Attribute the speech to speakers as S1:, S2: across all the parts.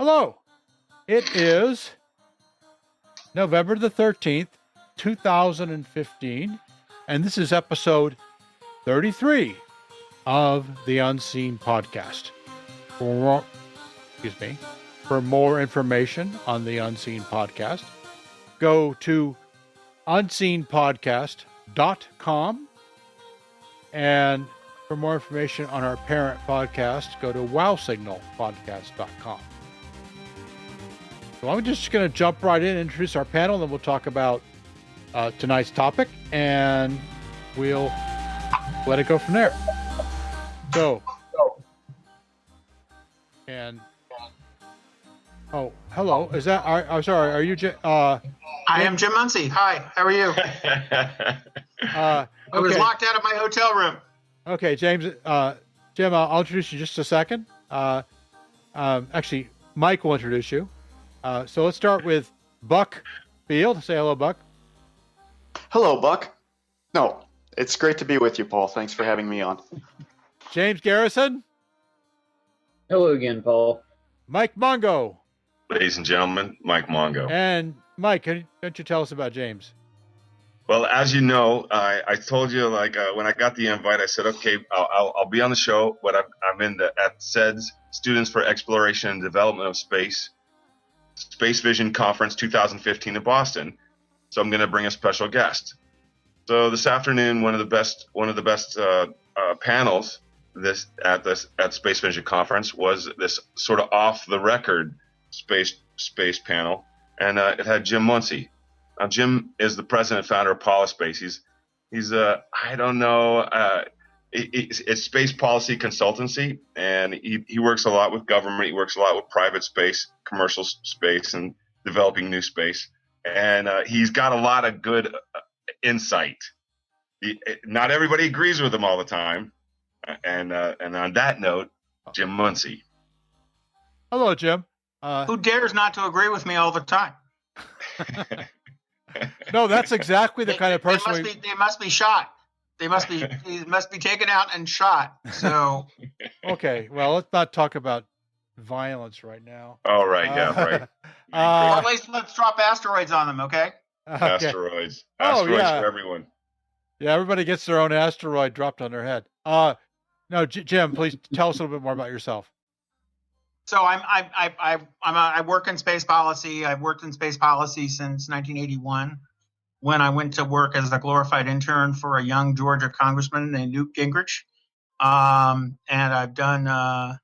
S1: Hello. It is November the 13th, 2015, and this is episode 33 of the Unseen Podcast. For more information on the Unseen Podcast, go to unseenpodcast.com, and for more information on our parent podcast, go to wowsignalpodcast.com. So I'm just going to jump right in and introduce our panel, and then we'll talk about tonight's topic, and we'll let it go from there. Hello. Is that, I'm sorry, are you,
S2: I am Jim Muncy. Hi, how are you? I was locked out of my hotel room.
S1: Okay, James, Jim, I'll introduce you in just a second. Actually, Mike will introduce you. So let's start with Buck Field. Say hello, Buck.
S3: Hello, Buck. No, it's great to be with you, Paul. Thanks for having me on.
S1: James Garrison.
S4: Hello again, Paul.
S1: Mike Mongo.
S5: Ladies and gentlemen, Mike Mongo.
S1: And Mike, don't you tell us about James?
S5: Well, as you know, I told you, when I got the invite, I said, okay, I'll be on the show, but I'm at SEDS, Students for Exploration and Development of Space Vision Conference 2015 in Boston. So I'm going to bring a special guest. So this afternoon, one of the best panels at Space Vision Conference was this sort of off the record space panel, and it had Jim Muncy. Now, Jim is the president and founder of Polyspace. He's I don't know, it's space policy consultancy, and he works a lot with government. He works a lot with private space, commercial space, and developing new space. And he's got a lot of good insight. Not everybody agrees with him all the time. And on that note, Jim Muncy.
S1: Hello, Jim.
S2: Who dares not to agree with me all the time?
S1: No, that's exactly the kind of person
S2: they must be shot. He must be taken out and shot. So
S1: okay, well, let's not talk about violence right now.
S5: Oh, right, yeah, right.
S2: Or at least let's drop asteroids on them, okay?
S5: Asteroids.
S1: Oh, yeah.
S5: For everyone.
S1: Yeah, everybody gets their own asteroid dropped on their head. No, Jim, please tell us a little bit more about yourself.
S2: So I work in space policy. I've worked in space policy since 1981, when I went to work as a glorified intern for a young Georgia congressman named Newt Gingrich. And I've done a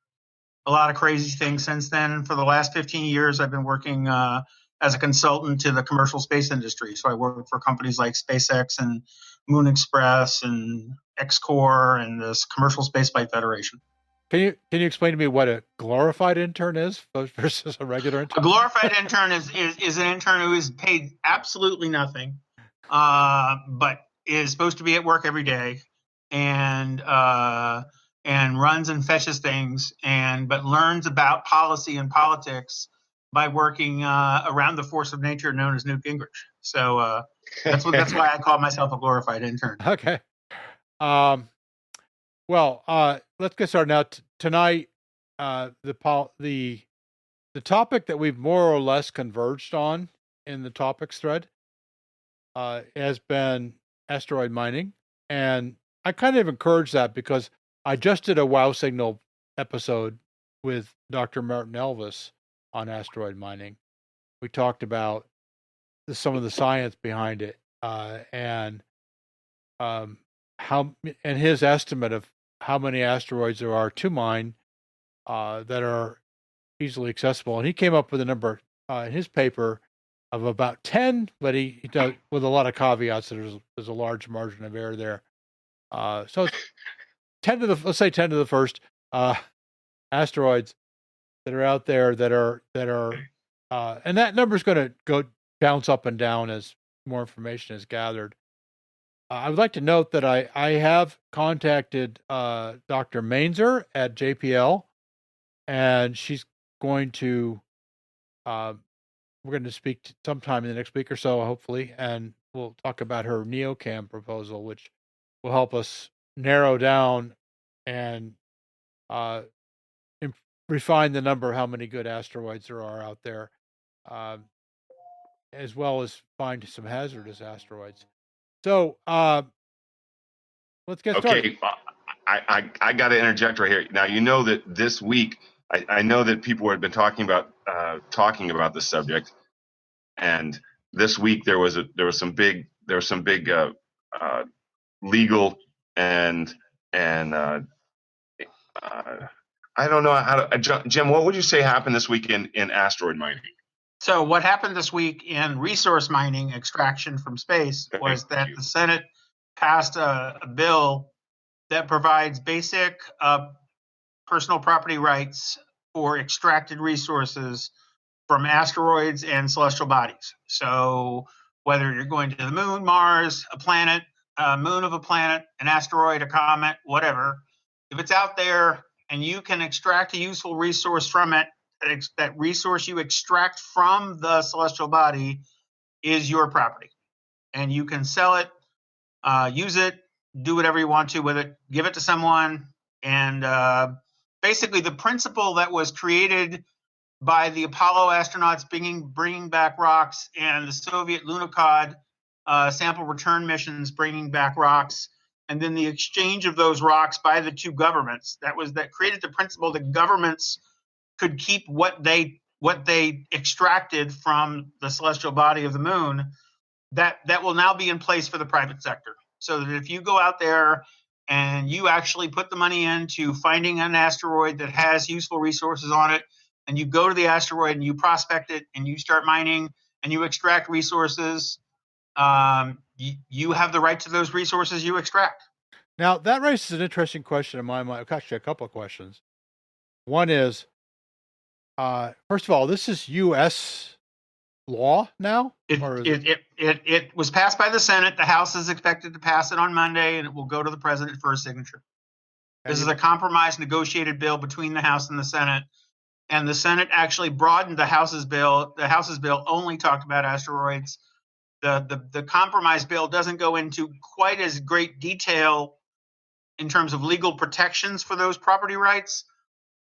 S2: lot of crazy things since then. For the last 15 years, I've been working as a consultant to the commercial space industry. So I work for companies like SpaceX and Moon Express and XCOR and this Commercial Spaceflight Federation.
S1: Can you explain to me what a glorified intern is versus a regular intern?
S2: A glorified intern is an intern who is paid absolutely nothing, but is supposed to be at work every day and runs and fetches things but learns about policy and politics by working around the force of nature known as Newt Gingrich. So that's why I call myself a glorified intern.
S1: Okay. Well, let's get started now. Tonight, the topic that we've more or less converged on in the topics thread has been asteroid mining, and I kind of encourage that because I just did a Wow Signal episode with Dr. Martin Elvis on asteroid mining. We talked about some of the science behind it, and his estimate of how many asteroids there are to mine that are easily accessible. And he came up with a number in his paper of about 10, but he does with a lot of caveats. There's a large margin of error there. So it's 10 to the first asteroids that are out there that are and that number is going to go bounce up and down as more information is gathered. I would like to note that I have contacted Dr. Mainzer at JPL, and she's going to we're going to speak sometime in the next week or so, hopefully, and we'll talk about her NeoCam proposal, which will help us narrow down and refine the number, how many good asteroids there are out there, as well as find some hazardous asteroids. So let's get started.
S5: Okay, I got to interject right here. Now, you know that this week, I know that people had been talking about this subject, and this week there was some big legal and I don't know how to, Jim, what would you say happened this week in asteroid mining?
S2: So what happened this week in resource mining extraction from space was that the Senate passed a bill that provides basic personal property rights for extracted resources from asteroids and celestial bodies. So whether you're going to the moon, Mars, a planet, a moon of a planet, an asteroid, a comet, whatever, if it's out there and you can extract a useful resource from it, that resource you extract from the celestial body is your property. And you can sell it, use it, do whatever you want to with it, give it to someone. And basically the principle that was created by the Apollo astronauts bringing back rocks and the Soviet Lunokhod sample return missions bringing back rocks, and then the exchange of those rocks by the two governments, that created the principle that governments could keep what they extracted from the celestial body of the moon. That will now be in place for the private sector. So that if you go out there and you actually put the money into finding an asteroid that has useful resources on it, and you go to the asteroid and you prospect it and you start mining and you extract resources, you have the right to those resources you extract.
S1: Now, that raises an interesting question in my mind. Actually, a couple of questions. One is, first of all, this is U.S. law now?
S2: It was passed by the Senate. The House is expected to pass it on Monday, and it will go to the president for a signature. This is a compromise negotiated bill between the House and the Senate. And the Senate actually broadened the House's bill. The House's bill only talked about asteroids. The compromise bill doesn't go into quite as great detail in terms of legal protections for those property rights,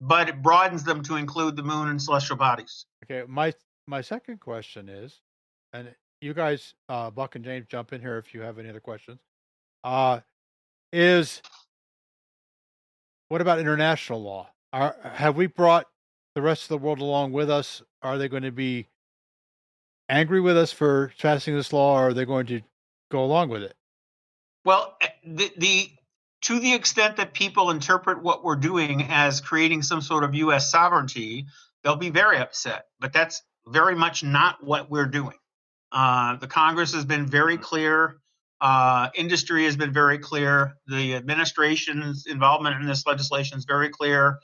S2: but it broadens them to include the moon and celestial bodies.
S1: Okay, my second question is, and you guys, Buck and James, jump in here if you have any other questions, is what about international law? Have we brought the rest of the world along with us? Are they going to be angry with us for passing this law, or are they going to go along with it?
S2: Well, to the extent that people interpret what we're doing as creating some sort of U.S. sovereignty, they'll be very upset. But that's very much not what we're doing. The Congress has been very clear. Industry has been very clear. The administration's involvement in this legislation is very clear.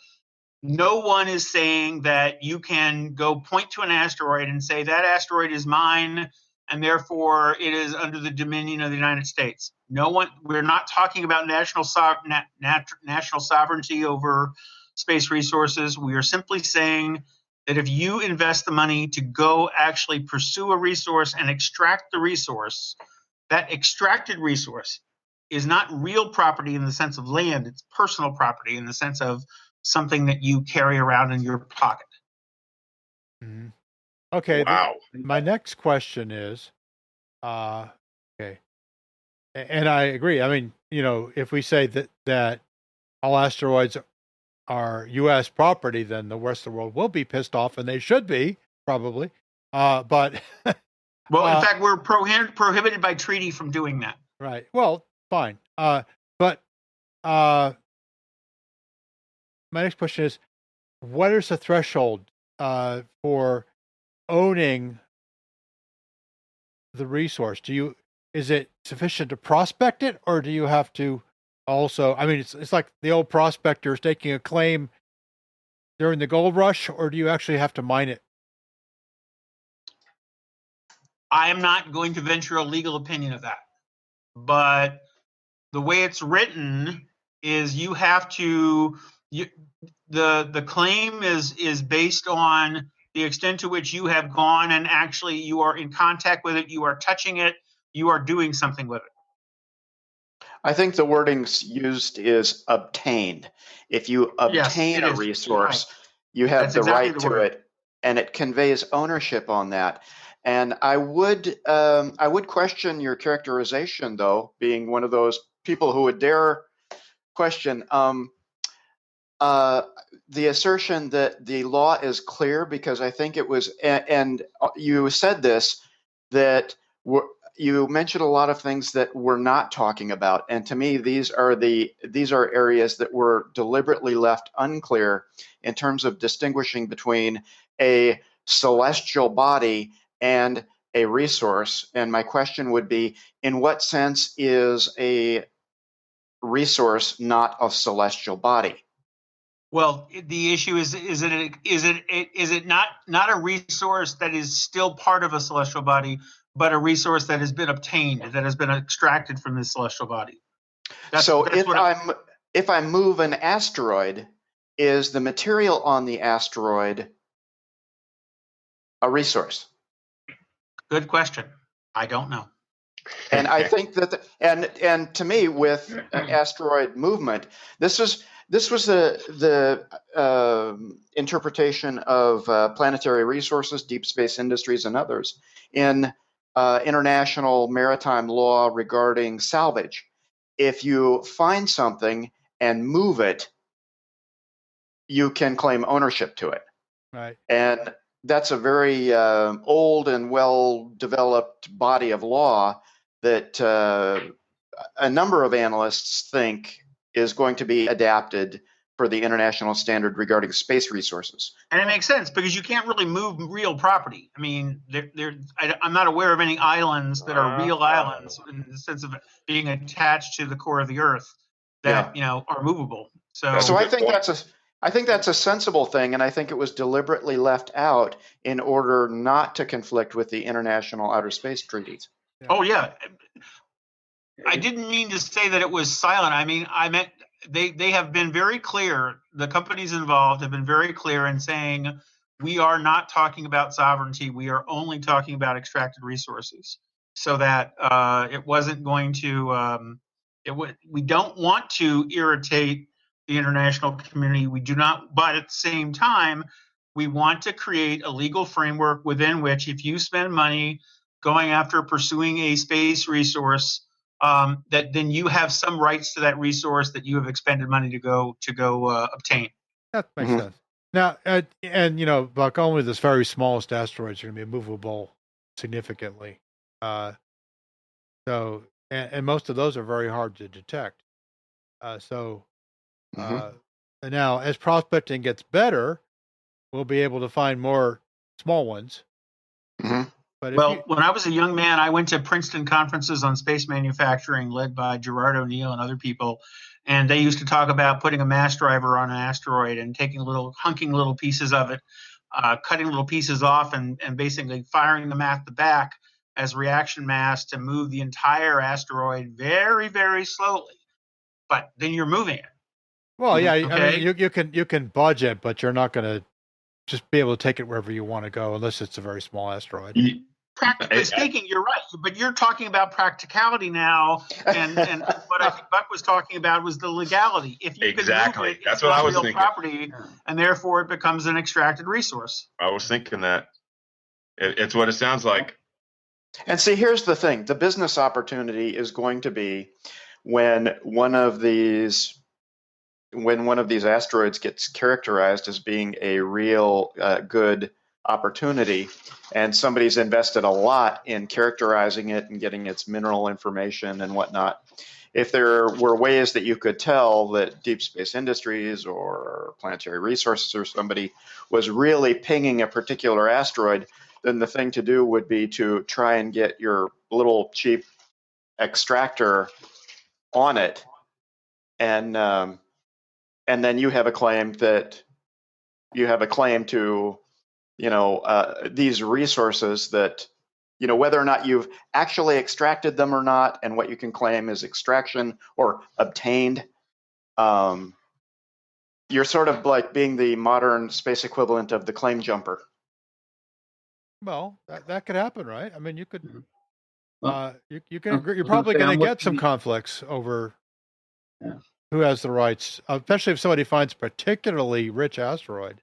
S2: No one is saying that you can go point to an asteroid and say that asteroid is mine and therefore it is under the dominion of the United States. We're not talking about national sovereignty over space resources. We are simply saying that if you invest the money to go actually pursue a resource and extract the resource, that extracted resource is not real property in the sense of land. It's personal property in the sense of something that you carry around in your pocket.
S1: Mm-hmm. Okay.
S5: Wow.
S1: My next question is, okay. And I agree. I mean, if we say that all asteroids are U.S. property, then the rest of the world will be pissed off, and they should be, probably. But
S2: well, in fact, we're prohibited by treaty from doing that.
S1: Right. Well, fine. But my next question is, what is the threshold for owning the resource? Is it sufficient to prospect it, or do you have to also? I mean, it's like the old prospectors taking a claim during the gold rush, or do you actually have to mine it?
S2: I am not going to venture a legal opinion of that, but the way it's written is you have to. The claim is based on the extent to which you have gone and actually you are in contact with it, you are touching it, you are doing something with it.
S3: I think the wording used is obtained. If you obtain a resource, You have
S2: That's
S3: the
S2: exactly
S3: right
S2: the
S3: to
S2: word.
S3: it, and it conveys ownership on that. And I would question your characterization, though, being one of those people who would dare question the assertion that the law is clear, because I think it was, and you said this, that you mentioned a lot of things that we're not talking about, and to me, these are areas that were deliberately left unclear in terms of distinguishing between a celestial body and a resource. And my question would be, in what sense is a resource not a celestial body?
S2: Well, the issue is it not a resource that is still part of a celestial body, but a resource that has been obtained, that has been extracted from this celestial body.
S3: So if I move an asteroid, is the material on the asteroid a resource?
S2: Good question. I don't know.
S3: And I think that, and to me, with asteroid movement, this was the interpretation of Planetary Resources, Deep Space Industries, and others in international maritime law regarding salvage. If you find something and move it, you can claim ownership to it.
S1: Right.
S3: And that's a very old and well-developed body of law that a number of analysts think is going to be adapted for the international standard regarding space resources.
S2: And it makes sense because you can't really move real property. I mean, I'm not aware of any islands that are real islands in the sense of being attached to the core of the Earth that are movable. So
S3: I think that's a sensible thing, and I think it was deliberately left out in order not to conflict with the international outer space treaties.
S1: Yeah.
S2: Oh yeah, I didn't mean to say that it was silent. I mean, I meant they have been very clear. The companies involved have been very clear in saying we are not talking about sovereignty. We are only talking about extracted resources, so that it wasn't going to. We don't want to irritate the international community. We do not, but at the same time, we want to create a legal framework within which, if you spend money going after pursuing a space resource, that then you have some rights to that resource that you have expended money to go obtain.
S1: That makes sense. Now, and Buck, only the very smallest asteroids are going to be movable significantly. So, and most of those are very hard to detect. And now, as prospecting gets better, we'll be able to find more small ones. But
S2: when I was a young man, I went to Princeton conferences on space manufacturing led by Gerard O'Neill and other people. And they used to talk about putting a mass driver on an asteroid and taking hunking little pieces of it, cutting little pieces off and basically firing them at the back as reaction mass to move the entire asteroid very, very slowly. But then you're moving it.
S1: Well, yeah, okay. I mean, you can budget, but you're not going to just be able to take it wherever you want to go unless it's a very small asteroid.
S2: Practically speaking, you're right, but you're talking about practicality now, and what I think Buck was talking about was the legality. If you can move it,
S5: that's what I was thinking.
S2: Property, and therefore it becomes an extracted resource.
S5: I was thinking that it's what it sounds like.
S3: And see, here's the thing: the business opportunity is going to be when one of these asteroids gets characterized as being a real good opportunity, and somebody's invested a lot in characterizing it and getting its mineral information and whatnot. If there were ways that you could tell that Deep Space Industries or Planetary Resources or somebody was really pinging a particular asteroid, then the thing to do would be to try and get your little cheap extractor on it, and then you have a claim to these resources that, whether or not you've actually extracted them or not, and what you can claim is extraction or obtained. You're sort of like being the modern space equivalent of the claim jumper.
S1: Well, that could happen, right? I mean, you could. You're probably going to get some conflicts over who has the rights, especially if somebody finds a particularly rich asteroid.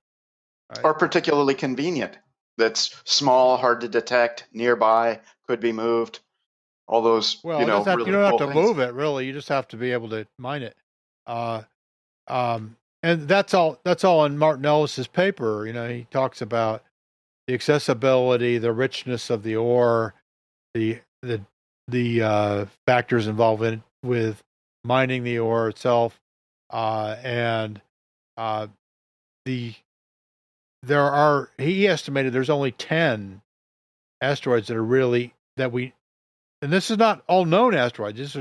S1: Right?
S3: Or particularly convenient. That's small, hard to detect, nearby, could be moved. All those,
S1: Well,
S3: really
S1: you don't have
S3: cool
S1: to
S3: things.
S1: move it really. You just have to be able to mine it. And that's all in Martin Ellis's paper. He talks about the accessibility, the richness of the ore, the factors involved with mining the ore itself, and he estimated there's only 10 asteroids that are really and this is not all known asteroids.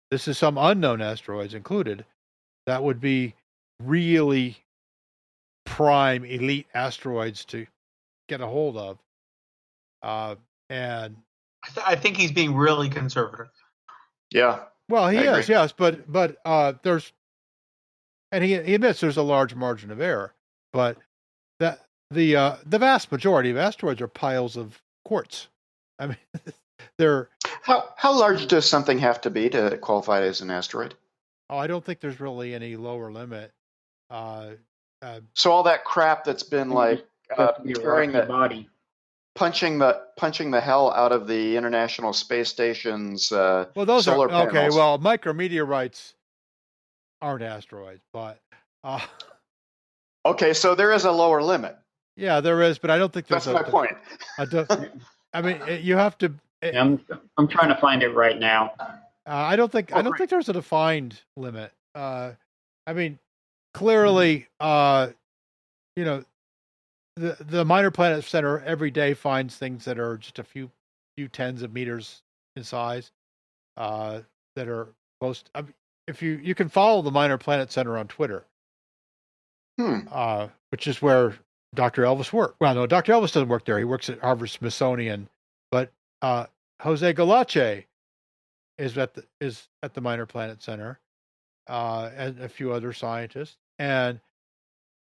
S1: This is some unknown asteroids included that would be really prime elite asteroids to get a hold of. And
S2: I think he's being really conservative.
S3: Yeah.
S1: well, he
S3: I
S1: is,
S3: agree.
S1: yes, but there's, and he admits there's a large margin of error, but that the vast majority of asteroids are piles of quartz. I mean, they're.
S3: How large does something have to be to qualify as an asteroid?
S1: Oh, I don't think there's really any lower limit.
S3: So all that crap that's been like tearing
S4: body.
S3: punching the hell out of the International Space Station's
S1: well, those
S3: solar
S1: are okay.
S3: panels.
S1: Well, micrometeorites aren't asteroids, but
S3: Okay, so there is a lower limit.
S1: yeah, there is, but I don't think there's.
S3: That's my point.
S1: I mean, you have to.
S4: I'm trying to find it right now.
S1: I don't think there's a defined limit. I mean, clearly, the Minor Planet Center every day finds things that are just a few tens of meters in size, that are close. If you can follow the Minor Planet Center on Twitter, which is where Dr. Elvis worked. Well, no, Dr. Elvis doesn't work there. He works at Harvard Smithsonian, but Jose Galache is at the Minor Planet Center, and a few other scientists. And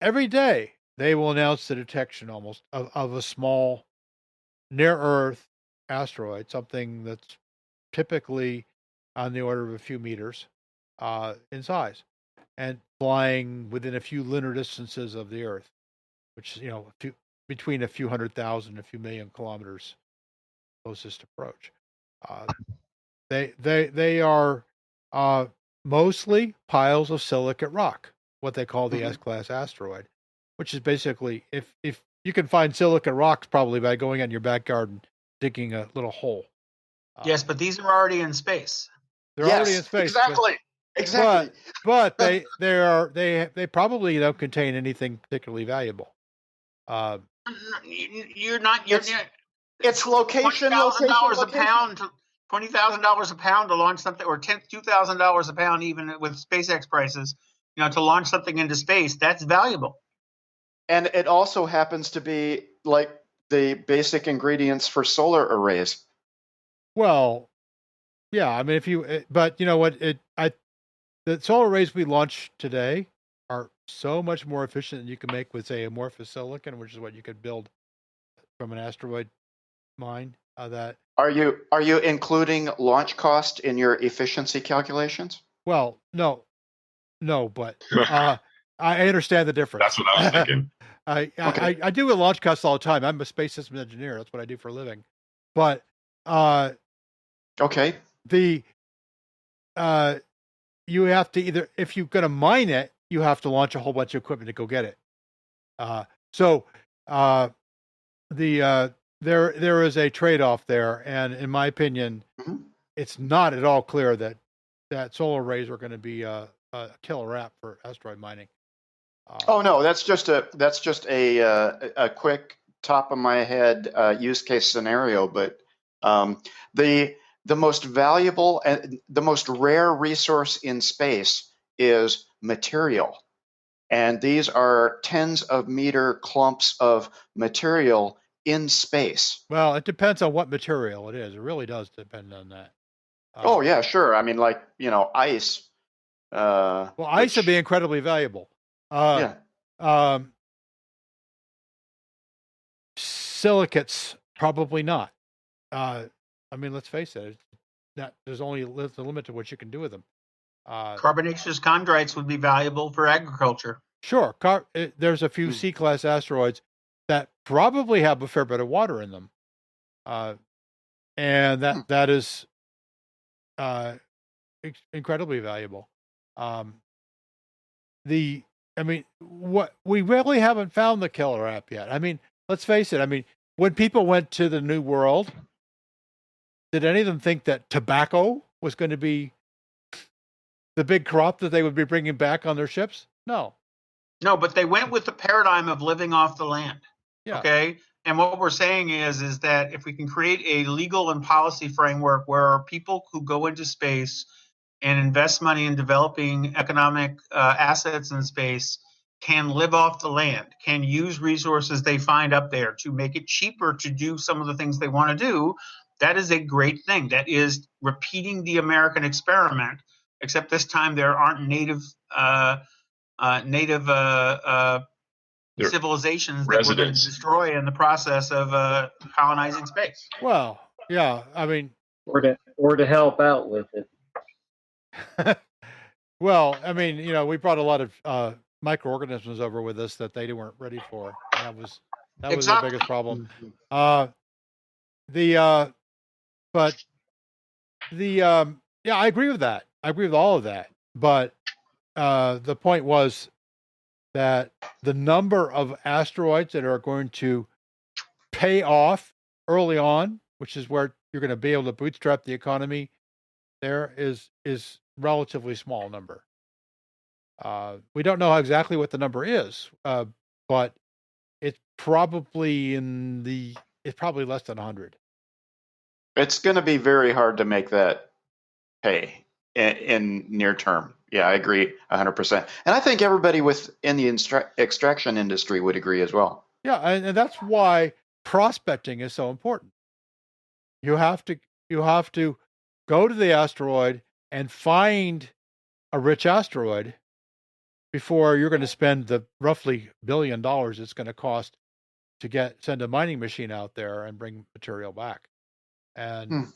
S1: every day they will announce the detection of a small near Earth asteroid, something that's typically on the order of a few meters in size, and flying within a few lunar distances of the Earth, which between a few 100,000 and a few million kilometers closest approach. They are mostly piles of silicate rock, what they call the S-class asteroid, which is basically if you can find silicate rocks probably by going in your backyard and digging a little hole.
S2: Yes, but these are already in space.
S1: They're already in space.
S3: Exactly.
S1: But they probably don't contain anything particularly valuable.
S2: You're not.
S3: It's location.
S2: $20,000 a pound. $20,000 a pound to launch something, or $2,000 a pound, even with SpaceX prices. To launch something into space, that's valuable.
S3: And it also happens to be like the basic ingredients for solar arrays.
S1: Well, yeah. I mean, but you know what? The solar arrays we launch today are so much more efficient than you can make with, say, amorphous silicon, which is what you could build from an asteroid mine. That
S3: are you including launch cost in your efficiency calculations?
S1: Well, no, but I understand the difference.
S5: That's what I was thinking.
S1: I do with launch costs all the time. I'm a space systems engineer. That's what I do for a living. But
S3: okay,
S1: you have to either, if you're going to mine it, you have to launch a whole bunch of equipment to go get it. There is a trade-off there, and in my opinion, it's not at all clear that solar arrays are going to be a killer app for asteroid mining.
S3: Oh no, that's just a quick top of my head use case scenario. But the most valuable and the most rare resource in space is material, and these are tens of meter clumps of material in space.
S1: Well, it depends on what material it is. It really does depend on that.
S3: Oh yeah, sure. I mean, like ice.
S1: Well, ice would be incredibly valuable. Silicates, probably not. I mean, let's face it. There's only the limit to what you can do with them.
S2: Carbonaceous chondrites would be valuable for agriculture.
S1: Sure. There's a few C-class asteroids that probably have a fair bit of water in them. And that is incredibly valuable. What we really haven't found the killer app yet. I mean, let's face it. I mean, when people went to the New World, did any of them think that tobacco was going to be the big crop that they would be bringing back on their ships? No.
S2: No, but they went with the paradigm of living off the land.
S1: Yeah.
S2: Okay. And what we're saying is that if we can create a legal and policy framework where people who go into space and invest money in developing economic assets in space can live off the land, can use resources they find up there to make it cheaper to do some of the things they want to do, that is a great thing. That is repeating the American experiment, except this time there aren't native civilizations that we're going to destroy in the process of colonizing space.
S1: Well, yeah, I mean,
S4: or to help out with it.
S1: Well, I mean, we brought a lot of microorganisms over with us that they weren't ready for. That was the biggest problem. I agree with that. I agree with all of that. But the point was that the number of asteroids that are going to pay off early on, which is where you're going to be able to bootstrap the economy, there is relatively small number. We don't know exactly what the number is, but it's probably less than 100.
S3: It's going to be very hard to make that pay in near term. Yeah, I agree 100%. And I think everybody within the extraction industry would agree as well.
S1: Yeah, and that's why prospecting is so important. You have to go to the asteroid and find a rich asteroid before you're going to spend the roughly $1 billion it's going to cost to send a mining machine out there and bring material back. And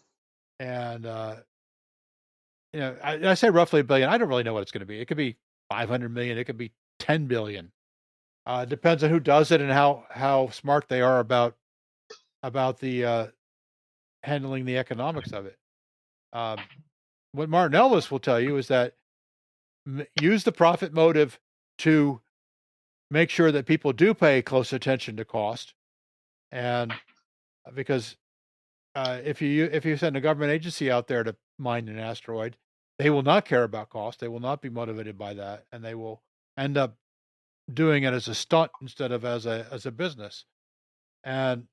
S1: I say roughly $1 billion. I don't really know what it's going to be. It could be 500 million. It could be 10 billion. Depends on who does it and how smart they are about the handling the economics of it. What Martin Elvis will tell you is that use the profit motive to make sure that people do pay close attention to cost, and because if you send a government agency out there to mine an asteroid, they will not care about cost. They will not be motivated by that, and they will end up doing it as a stunt instead of as a business. And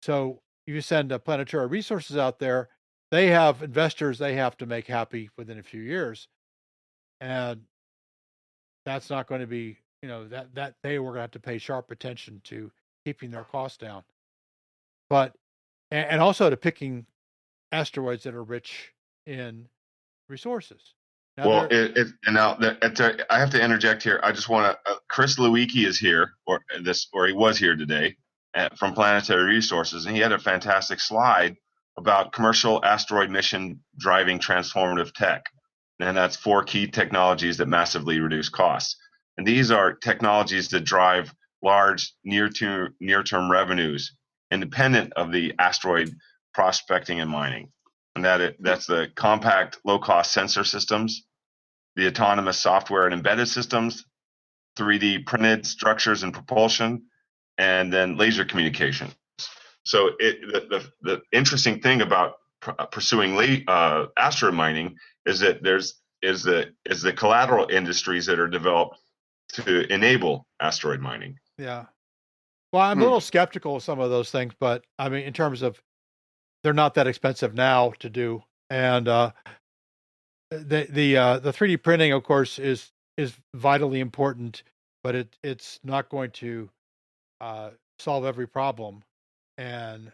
S1: so you send Planetary Resources out there, they have investors they have to make happy within a few years, and that's not going to be, that they were going to have to pay sharp attention to keeping their costs down, but and also to picking asteroids that are rich in resources. Now,
S5: I have to interject here. I just want to. Chris Lewicki is here, or he was here today from Planetary Resources, and he had a fantastic slide about commercial asteroid mission driving transformative tech, and that's 4 key technologies that massively reduce costs. And these are technologies that drive large near-term revenues, independent of the asteroid prospecting and mining. And that's the compact, low-cost sensor systems, the autonomous software and embedded systems, 3D printed structures and propulsion, and then laser communication. So the interesting thing about pursuing asteroid mining is that there's the collateral industries that are developed to enable asteroid mining.
S1: Yeah. Well, I'm a little skeptical of some of those things, but I mean, in terms of they're not that expensive now to do, and the 3D printing, of course, is vitally important, but it's not going to solve every problem. And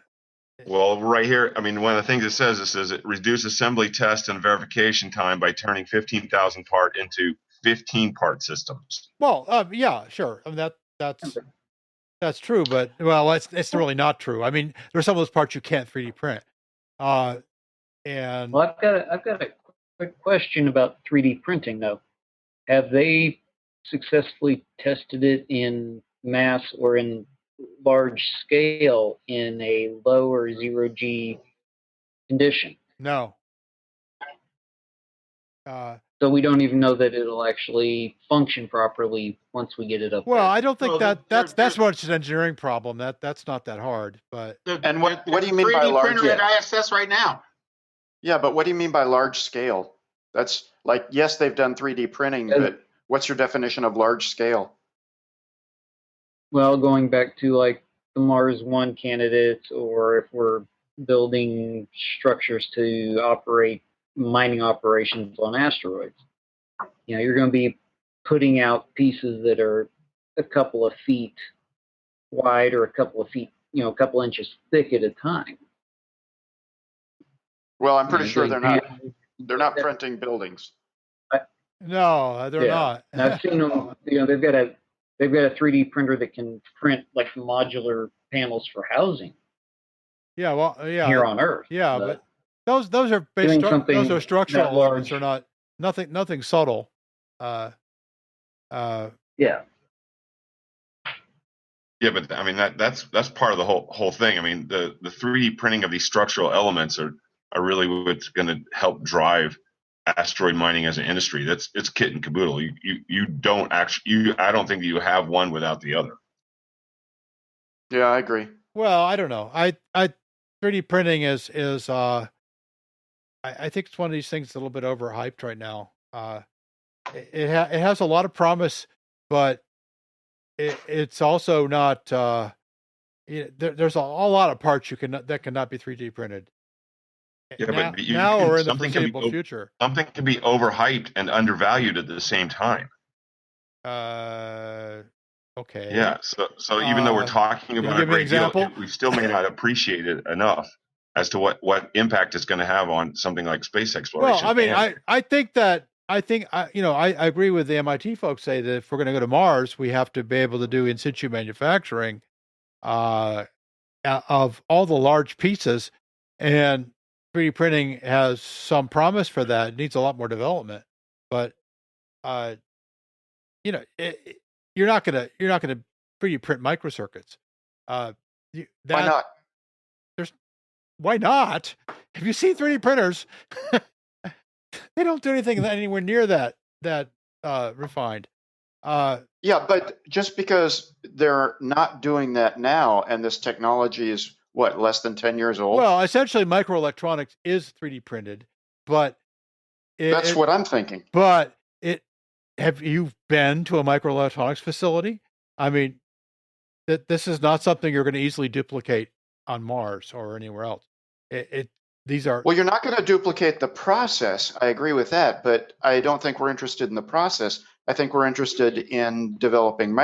S5: well, right here, I mean, one of the things it says it reduces assembly, test, and verification time by turning 15,000 part into 15-part systems.
S1: Well, yeah, sure. I mean that's true, but it's really not true. I mean, there's some of those parts you can't 3D print. And
S4: well, I've got a quick question about 3D printing though. Have they successfully tested it in mass or in large scale in a low or zero G condition.
S1: No.
S4: So we don't even know that it'll actually function properly once we get it up
S1: Well,
S4: there.
S1: I don't think
S2: Well,
S1: that's much an engineering problem. That's not that hard. But
S3: And what do you mean by
S2: 3D
S3: large?
S2: printer at ISS right now.
S3: Yeah, but what do you mean by large scale? That's like, yes, they've done 3D printing, but what's your definition of large scale?
S4: Well, going back to like the Mars One candidates, or if we're building structures to operate mining operations on asteroids, you're going to be putting out pieces that are a couple of feet wide or a couple of feet, a couple inches thick at a time.
S3: Well, I'm pretty sure they're not printing buildings.
S1: no, they're not.
S4: And I've seen them. They've got a 3D printer that can print like modular panels for housing.
S1: Yeah, well, yeah.
S4: Here on Earth.
S1: Yeah, but those are those are structural elements. They're not nothing subtle.
S4: Yeah.
S5: Yeah, but I mean that's part of the whole thing. I mean the 3D printing of these structural elements are really what's going to help drive asteroid mining as an industry. It's kit and caboodle. You don't actually I don't think that you have one without the other.
S3: Yeah, I agree.
S1: Well, I don't know. I 3D printing is I think it's one of these things that's a little bit overhyped right now. It has a lot of promise, but it's also not. There's a lot of parts that cannot be 3D printed.
S5: Yeah,
S1: now or in the foreseeable future.
S5: Something can be overhyped and undervalued at the same time.
S1: Okay.
S5: Yeah. So even though we're talking about a great deal, we still may not appreciate it enough as to what impact it's going to have on something like space exploration.
S1: Well, I mean, I think I agree with the MIT folks say that if we're going to go to Mars, we have to be able to do in situ manufacturing of all the large pieces, and 3D printing has some promise for that. It needs a lot more development, but you're not gonna 3D print microcircuits.
S3: Why not?
S1: Why not? Have you seen 3D printers? They don't do anything anywhere near that refined.
S3: Yeah, but just because they're not doing that now, and this technology is less than 10 years old?
S1: Well, essentially, microelectronics is 3D printed, but
S3: that's what I'm thinking.
S1: But have you been to a microelectronics facility? I mean, this is not something you're going to easily duplicate on Mars or anywhere else. These are.
S3: Well, you're not going to duplicate the process. I agree with that, but I don't think we're interested in the process. I think we're interested in developing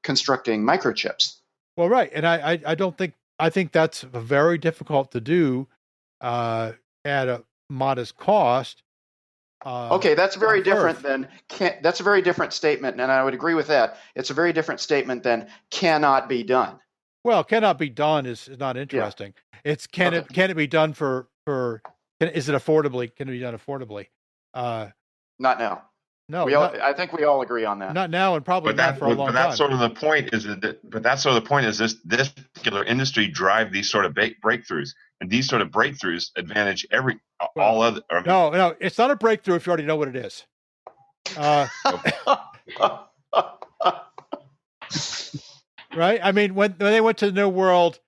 S3: constructing microchips.
S1: Well, right, and I think that's very difficult to do at a modest cost.
S3: Okay, that's very different than that's a very different statement, and I would agree with that. It's a very different statement than cannot be done.
S1: Well, cannot be done is not interesting. Yeah. It's can it be done is it affordably? Can it be done affordably?
S3: Not now.
S1: No,
S3: I think we all agree on that.
S1: Not now, and probably not for a long time.
S5: But that's sort of the point. This particular industry drive these sort of breakthroughs, and these sort of breakthroughs advantage all other.
S1: No, it's not a breakthrough if you already know what it is. Right? I mean, when they went to the New World,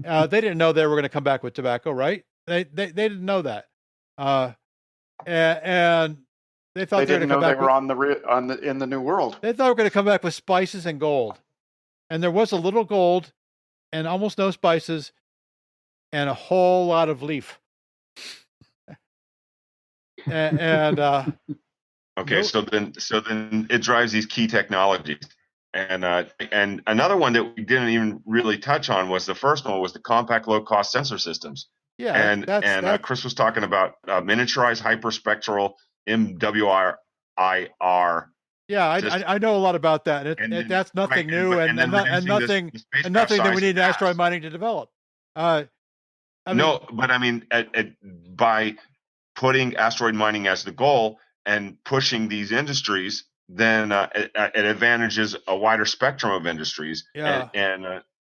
S1: they didn't know they were going to come back with tobacco, right? They didn't know that, and they thought
S3: they didn't know they were in the New World.
S1: They thought they were going to come back with spices and gold, and there was a little gold, and almost no spices, and a whole lot of leaf.
S5: Okay, so then it drives these key technologies. And another one that we didn't even really touch on was the first one was the compact low cost sensor systems.
S1: Yeah,
S5: and Chris was talking about miniaturized hyperspectral MWIR.
S1: Yeah, I know a lot lot about that. That's nothing new and nothing that we need asteroid mining to develop.
S5: But I mean, by putting asteroid mining as the goal and pushing these industries then it advantages a wider spectrum of industries
S1: Yeah.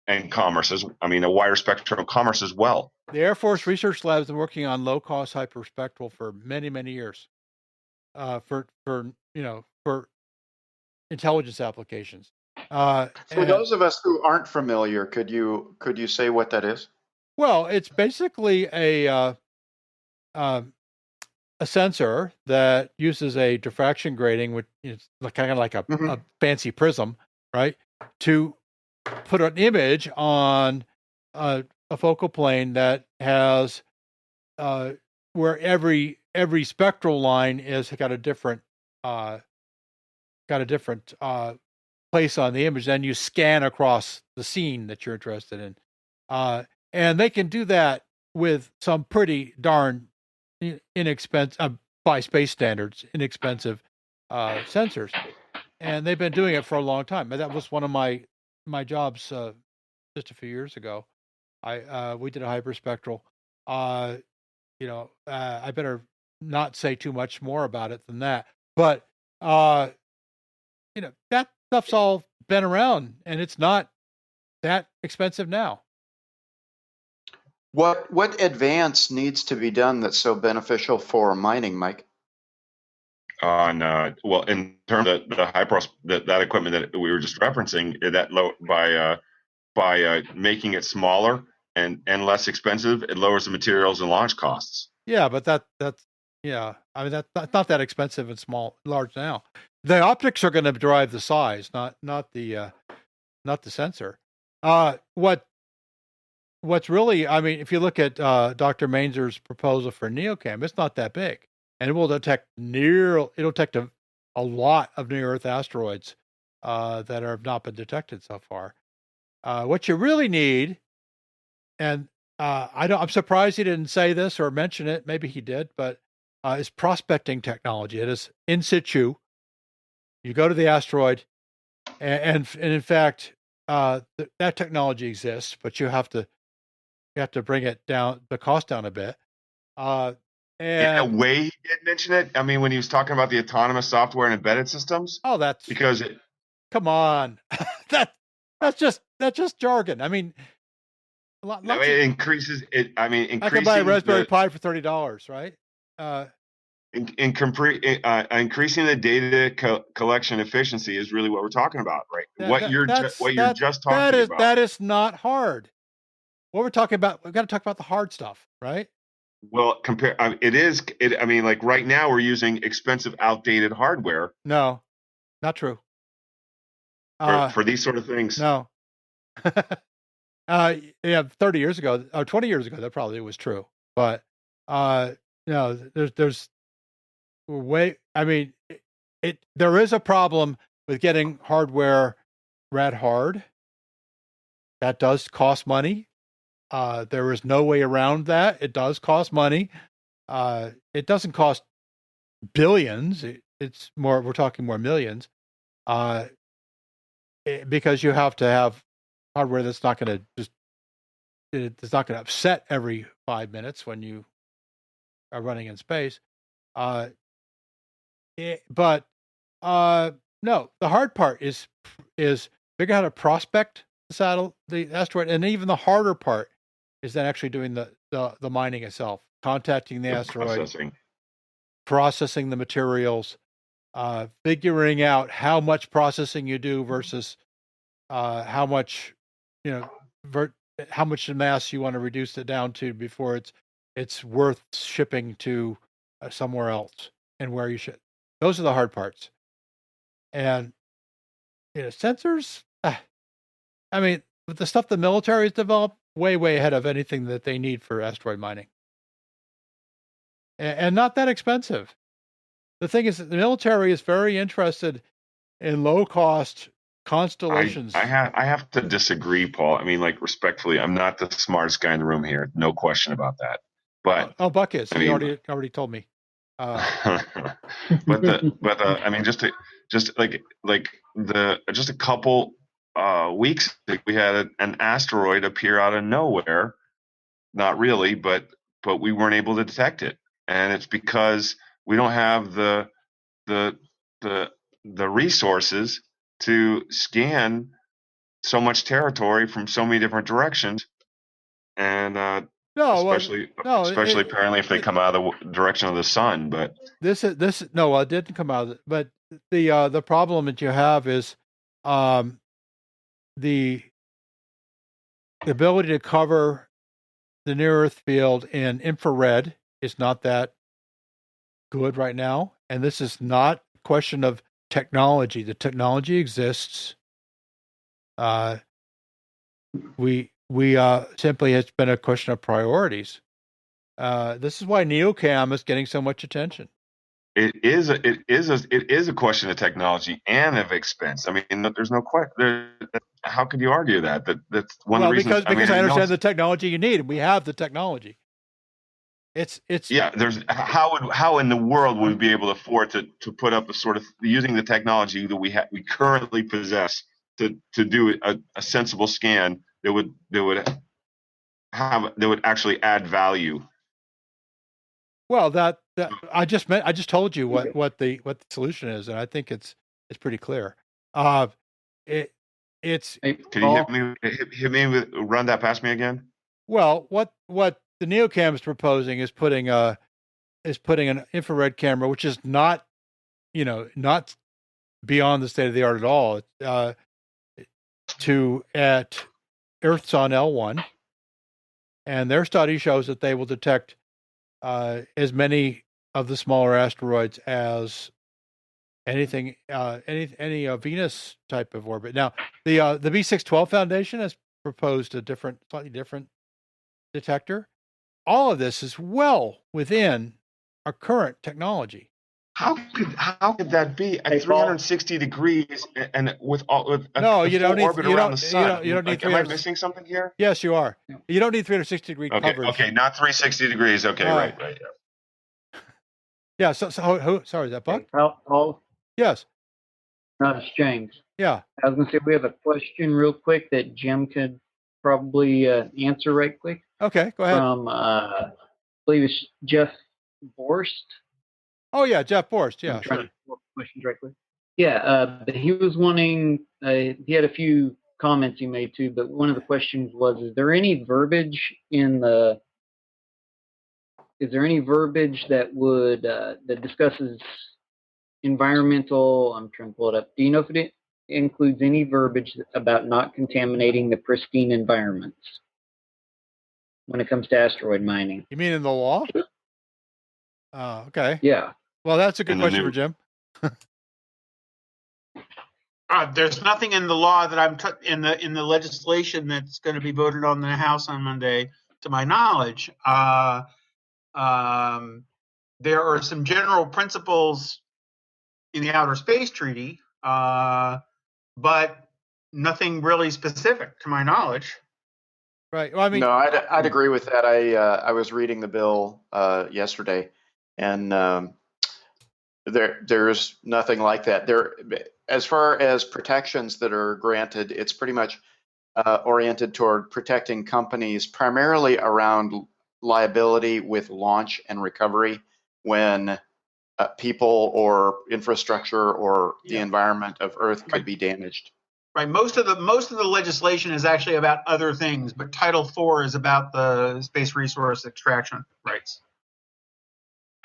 S5: and commerce. A wider spectrum of commerce as well.
S1: The Air Force Research Lab has been working on low-cost hyperspectral for many, many years, for intelligence applications.
S3: For those of us who aren't familiar, could you say what that is?
S1: Well, it's basically a sensor that uses a diffraction grating, which is kind of like a fancy prism, right, to put an image on a focal plane that has where every spectral line is got a different place on the image. Then you scan across the scene that you're interested in, and they can do that with some pretty darn inexpensive, by space standards, inexpensive sensors, and they've been doing it for a long time. And that was one of my jobs just a few years ago. We did a hyperspectral. I better not say too much more about it than that. But that stuff's all been around, and it's not that expensive now.
S3: What advance needs to be done that's so beneficial for mining, Mike?
S5: In terms of that equipment that we were just referencing, by making it smaller and less expensive, it lowers the materials and launch costs.
S1: Yeah, but that's not that expensive and large now. The optics are going to drive the size, not the sensor. What's really, if you look at Dr. Mainzer's proposal for NeoCam, it's not that big, and it will detect a lot of near-Earth asteroids that have not been detected so far. What you really need, and I'm surprised he didn't say this or mention it. Maybe he did, but is prospecting technology. It is in situ. You go to the asteroid, and in fact, that technology exists, but you have to bring it down, the cost down a bit. And
S5: in a way, he did mention it. When he was talking about the autonomous software and embedded systems.
S1: Oh, that's
S5: because
S1: come on, that's just jargon.
S5: It increases it. Increasing
S1: I can buy a Raspberry Pi for $30, right?
S5: Increasing the data collection efficiency is really what we're talking about, right? You're just talking about.
S1: That is not hard. What we're talking about, we've got to talk about the hard stuff, right?
S5: Well, like right now we're using expensive, outdated hardware.
S1: No, not true.
S5: For these sort of things.
S1: No. 30 years ago or 20 years ago, that probably was true. But there's way. There is a problem with getting hardware rad hard. That does cost money. There is no way around that. It does cost money. It doesn't cost billions. It's more. We're talking more millions. Because you have to have hardware that's not going to it's not going to upset every 5 minutes when you are running in space. No, the hard part is figure out how to prospect the asteroid, and even the harder part is then actually doing the mining itself, contacting the asteroid, processing the materials, figuring out how much processing you do versus how much mass you want to reduce it down to before it's worth shipping to somewhere else, and where you should. Those are the hard parts. And sensors. The stuff the military has developed way ahead of anything that they need for asteroid mining, and not that expensive. The thing is that the military is very interested in low-cost constellations.
S5: I have to disagree, Paul. Respectfully, I'm not the smartest guy in the room here. No question about that. But
S1: Buck is. He already told me. Just a couple weeks ago, we had an asteroid appear out of nowhere. Not really, but we weren't able to detect it, and it's because we don't have the
S5: the resources to scan so much territory from so many different directions, and
S1: No, well, no,
S5: especially apparently if they come out of the direction of the sun. But
S1: this no, well, it didn't come out of it. But the problem that you have is the ability to cover the near Earth field in infrared is not that good right now, and this is not a question of technology. The technology exists. We simply, it's been a question of priorities. This is why NeoCam is getting so much attention.
S5: it is a question of technology and of expense. I mean, there's no question. How could you argue that? That's one of the reasons.
S1: Because I understand the technology you need, and we have the technology. It's
S5: yeah. There's how in the world would we be able to afford to put up a sort of using the technology that we currently possess to do a sensible scan that would actually add value.
S1: Well, that I just told you what the solution is, and I think it's pretty clear. It's
S4: Hey,
S5: Can
S4: Paul,
S5: you run that past me again?
S1: well, what the NeoCam is proposing is putting an infrared camera, which is not beyond the state of the art at all, at Earth's on L1, and their study shows that they will detect as many of the smaller asteroids as anything, any Venus type of orbit. Now, the B612 Foundation has proposed a slightly different detector. All of this is well within our current technology.
S5: How could that be at 360 degrees and with a
S1: No, you don't need
S5: orbit around the sun?
S1: You don't need.
S5: Am I missing something here?
S1: Yes, you are. You don't need 360 degree coverage.
S5: Okay, not 360 degrees. Okay, right.
S1: Yeah. So sorry, is that Buck?
S4: hey, Paul,
S1: Yes.
S4: it's James.
S1: Yeah.
S4: I was going to say we have a question real quick that Jim could probably answer right quick.
S1: Okay, go ahead.
S4: From, I believe it's Jeff Borst.
S1: Oh yeah, Jeff Borst. Yeah,
S4: I'm trying to pull up the question directly. Yeah, but he was wanting. He had a few comments he made too, but one of the questions was: Is there any verbiage that would that discusses environmental? I'm trying to pull it up. Do you know if it includes any verbiage about not contaminating the pristine environments when it comes to asteroid mining?
S1: You mean in the law? Oh, okay.
S4: Yeah.
S1: Well, that's a good question for Jim.
S2: There's nothing in the law that in the legislation that's going to be voted on in the House on Monday, to my knowledge. There are some general principles in the Outer Space Treaty, but nothing really specific, to my knowledge.
S1: Right. Well, I mean,
S3: no, I'd agree with that. I was reading the bill yesterday, and there's nothing like that. As far as protections that are granted, it's pretty much oriented toward protecting companies primarily around liability with launch and recovery when people or infrastructure or the environment of Earth could be damaged.
S2: Right. Most of the legislation is actually about other things, but Title IV is about the space resource extraction rights.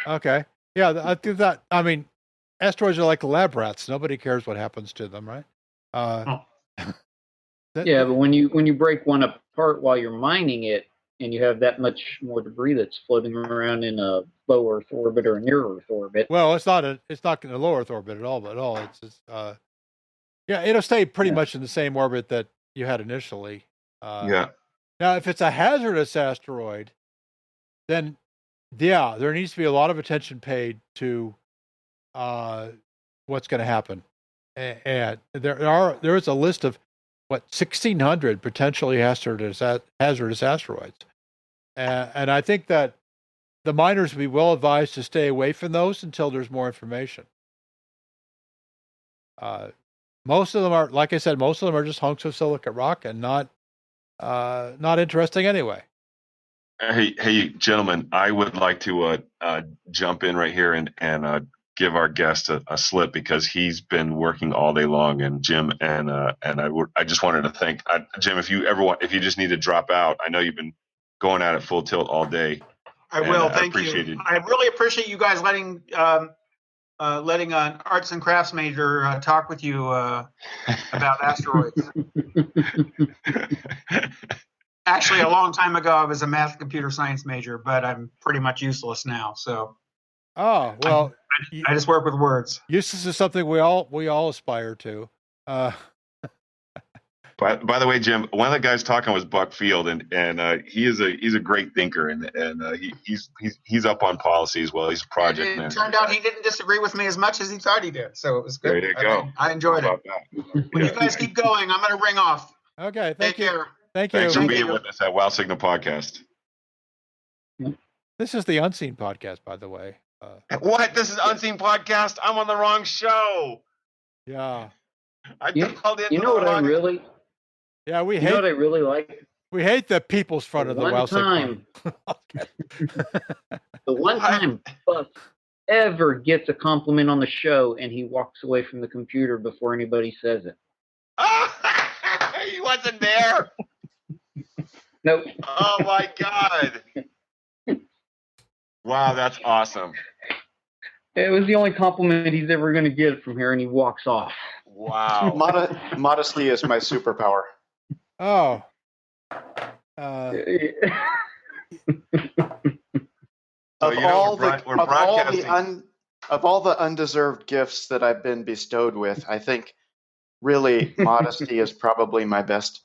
S1: Okay. Yeah, I think that. I mean, asteroids are like lab rats. Nobody cares what happens to them, right?
S4: Yeah, but when you break one apart while you're mining it, and you have that much more debris that's floating around in a low Earth orbit or a near Earth orbit.
S1: Well, it's not in the low Earth orbit at all. It's yeah, it'll stay pretty much in the same orbit that you had initially.
S5: Yeah.
S1: Now, if it's a hazardous asteroid, then there needs to be a lot of attention paid to what's going to happen. And there is a list of 1,600 potentially hazardous asteroids, and I think that the miners would be well advised to stay away from those until there's more information. Most of them are, like I said, just hunks of silicate rock and not interesting anyway.
S5: Hey, gentlemen, I would like to jump in right here and give our guest a slip because he's been working all day long. And Jim I just wanted to thank Jim. If you just need to drop out, I know you've been going at it full tilt all day.
S2: I will. Thank you. I really appreciate you guys letting an arts and crafts major talk with you about asteroids. Actually, a long time ago, I was a math and computer science major, but I'm pretty much useless now. So,
S1: oh well,
S2: I just work with words.
S1: Useless is something we all aspire to.
S5: By the way, Jim, one of the guys talking was Buck Field, and he's a great thinker, and he's up on policy as well. He's a project manager.
S2: It turned out he didn't disagree with me as much as he thought he did, so it was good.
S5: There you go.
S2: I enjoyed it. When you guys keep going, I'm going to ring off.
S1: Okay,
S2: Take care.
S1: Thank you.
S5: Thanks for being with us at Wow Signal Podcast.
S1: This is the Unseen Podcast, by the way.
S5: What? This is Unseen Podcast? I'm on the wrong show.
S1: Yeah.
S5: I called in.
S4: You know what I really?
S1: Yeah,
S4: You know what I really like?
S1: We hate the people's front of the Wow Signal.
S4: The one time Buck ever gets a compliment on the show, and he walks away from the computer before anybody says it.
S5: He wasn't there.
S4: Nope.
S5: Oh my God. Wow, that's awesome.
S4: It was the only compliment he's ever going to get from here, and he walks off.
S5: Wow.
S3: Modesty is my superpower.
S1: Oh.
S3: Of all the undeserved gifts that I've been bestowed with, I think really modesty is probably my best.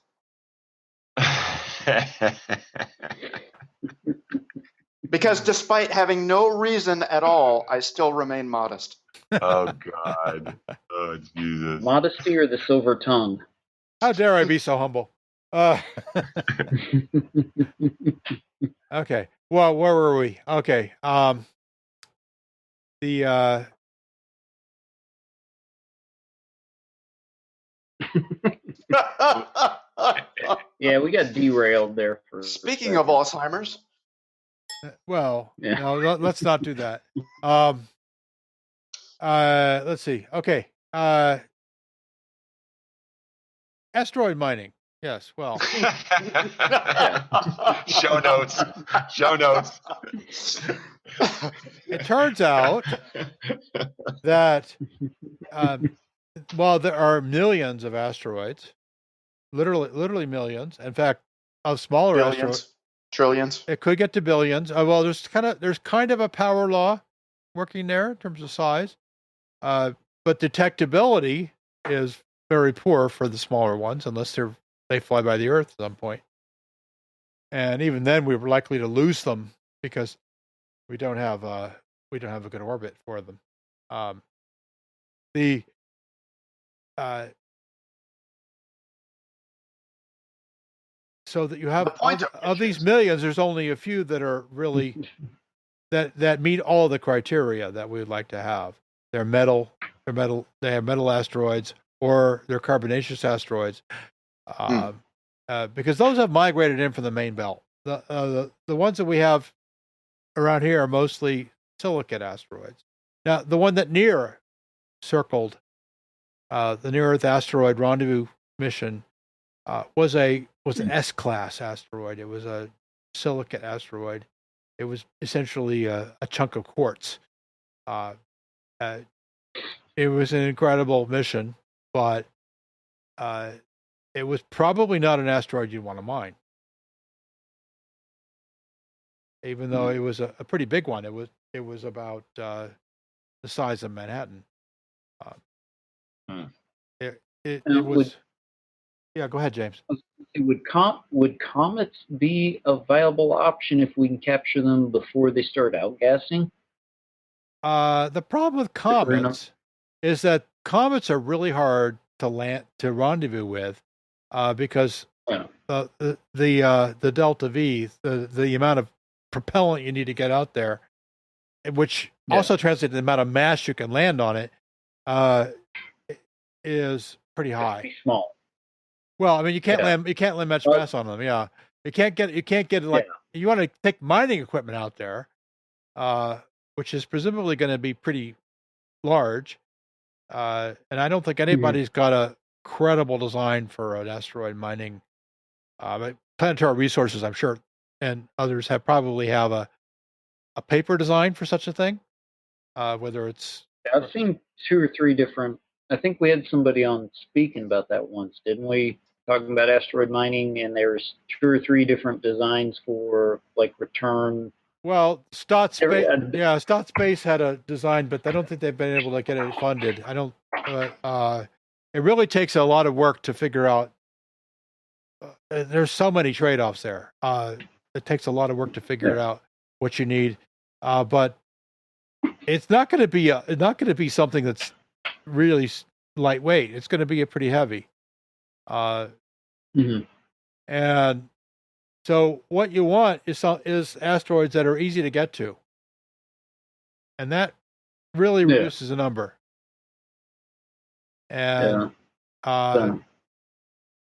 S3: Because despite having no reason at all, I still remain modest.
S5: Oh God. Oh Jesus.
S4: Modesty or the silver tongue?
S1: How dare I be so humble? Okay. Well, where were we? Okay.
S4: Yeah, we got derailed there.
S3: Speaking of Alzheimer's.
S1: Well,
S4: Yeah.
S1: no, let's not do that. Let's see. Okay. Asteroid mining. Yes. Well,
S5: Show notes.
S1: it turns out that while there are millions of asteroids, literally millions. In fact, of smaller asteroids,
S3: Trillions.
S1: it could get to billions. Well, there's kind of a power law working there in terms of size, but detectability is very poor for the smaller ones unless they fly by the Earth at some point. And even then, we were likely to lose them because we don't have a good orbit for them. So that you have of these millions, there's only a few that are really that meet all the criteria that we would like to have. They have metal asteroids, or they're carbonaceous asteroids, because those have migrated in from the main belt. The ones that we have around here are mostly silicate asteroids. Now, the one that NEAR circled, the Near Earth Asteroid Rendezvous mission, was an S-class asteroid. It was a silicate asteroid. It was essentially a chunk of quartz. It was an incredible mission, but it was probably not an asteroid you'd want to mine. Even though it was a pretty big one. It was about the size of Manhattan. It was. Yeah, go ahead, James.
S4: Would comets be a viable option if we can capture them before they start outgassing?
S1: The problem with comets is that comets are really hard to rendezvous with, because the delta V, the amount of propellant you need to get out there, which also translates to the amount of mass you can land on it, is pretty high.
S4: Pretty small.
S1: Well, I mean, you can't land much mass on them. Yeah, you can't get like you want to take mining equipment out there, which is presumably going to be pretty large, and I don't think anybody's got a credible design for an asteroid mining. But Planetary Resources, I'm sure, and others probably have a paper design for such a thing. Whether it's
S4: I've seen 2 or 3 different. I think we had somebody on speaking about that once, didn't we? Talking about asteroid mining, and there's 2 or 3 different designs for like return.
S1: well, Stott Space had a design, but I don't think they've been able to get it funded. I don't. It really takes a lot of work to figure out. There's so many trade-offs there. It takes a lot of work to figure out what you need, but it's not going to be something that's really lightweight. It's going to be a pretty heavy. And so what you want is asteroids that are easy to get to, and that really reduces the number. And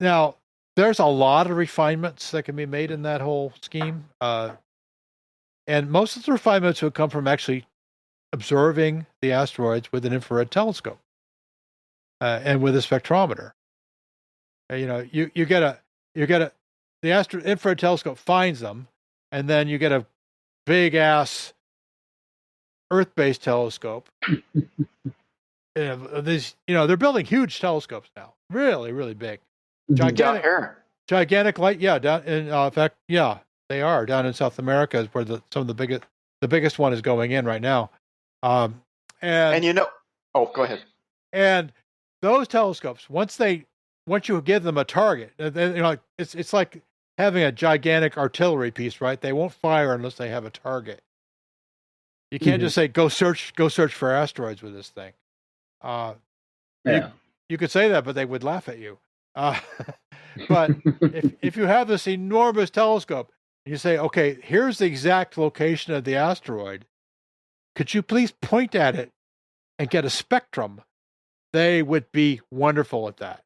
S1: now there's a lot of refinements that can be made in that whole scheme, and most of the refinements would come from actually observing the asteroids with an infrared telescope and with a spectrometer. You get the infrared telescope finds them, and then you get a big ass Earth-based telescope. They're building huge telescopes now, really, really big, gigantic light. Yeah, down in fact, they are down in South America, is where some of the biggest one is going in right now.
S3: Oh, go ahead.
S1: And those telescopes, once you give them a target, it's like having a gigantic artillery piece, right? They won't fire unless they have a target. You can't just say, go search for asteroids with this thing. You could say that, but they would laugh at you. But if you have this enormous telescope, and you say, okay, here's the exact location of the asteroid, could you please point at it and get a spectrum? They would be wonderful at that.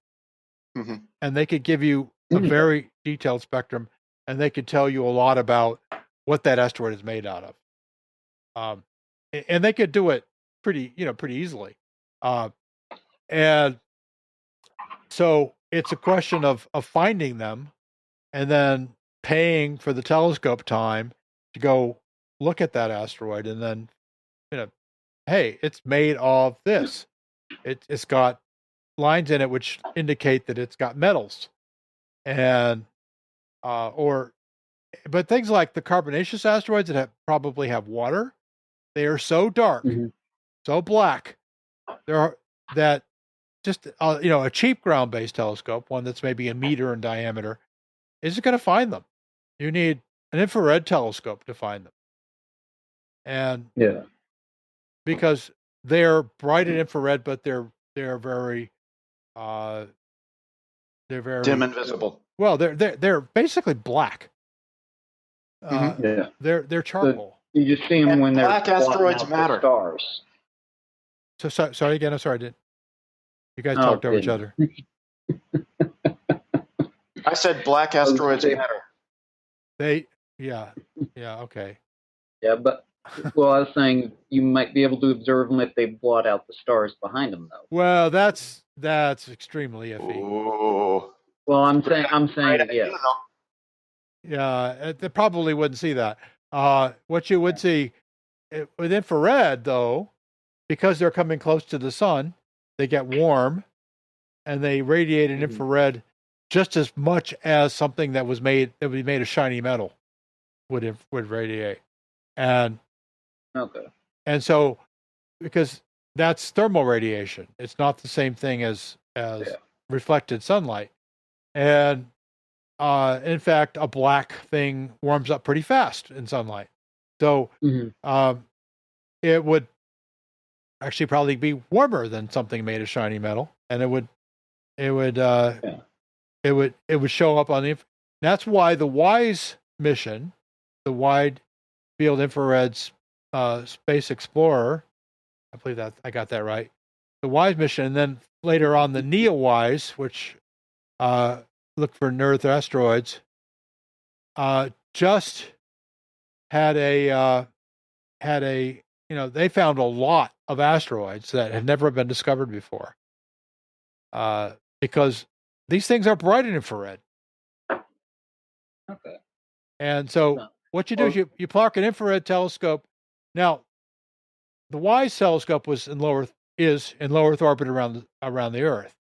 S1: And they could give you a very detailed spectrum, and they could tell you a lot about what that asteroid is made out of. And they could do it pretty easily. And so it's a question of finding them and then paying for the telescope time to go look at that asteroid, and then, hey, it's made of this. It's got lines in it which indicate that it's got metals, and but things like the carbonaceous asteroids that probably have water, they are so dark, so black, that just a cheap ground-based telescope, one that's maybe a meter in diameter, isn't going to find them. You need an infrared telescope to find them, and because they're bright in infrared, but they're very
S3: dim and visible.
S1: Well, they're basically black. They're charcoal.
S4: You just see them when they're
S3: black asteroids matter.
S4: Stars.
S1: So sorry again. I'm sorry. You guys talked over each other.
S3: I said black asteroids matter.
S1: Okay.
S4: Yeah, but I was saying you might be able to observe them if they blot out the stars behind them, though.
S1: Well, that's extremely iffy.
S3: Ooh.
S4: Well, I'm saying
S1: Yeah, they probably wouldn't see that. What you would see with infrared, though, because they're coming close to the sun, they get warm, and they radiate an infrared just as much as something that would be made of shiny metal would radiate. And so, because that's thermal radiation, it's not the same thing as reflected sunlight. And in fact, a black thing warms up pretty fast in sunlight. So it would actually probably be warmer than something made of shiny metal, and it would show up on the. That's why the WISE mission, the Wide Field Infrared Space Explorer, I believe that I got that right. The WISE mission, and then later on the NEOWISE, which look for near-Earth asteroids, just had a they found a lot of asteroids that had never been discovered before, because these things are bright in infrared.
S4: Okay.
S1: And so what you do is you park an infrared telescope. Now, the WISE telescope is in low Earth orbit around the Earth.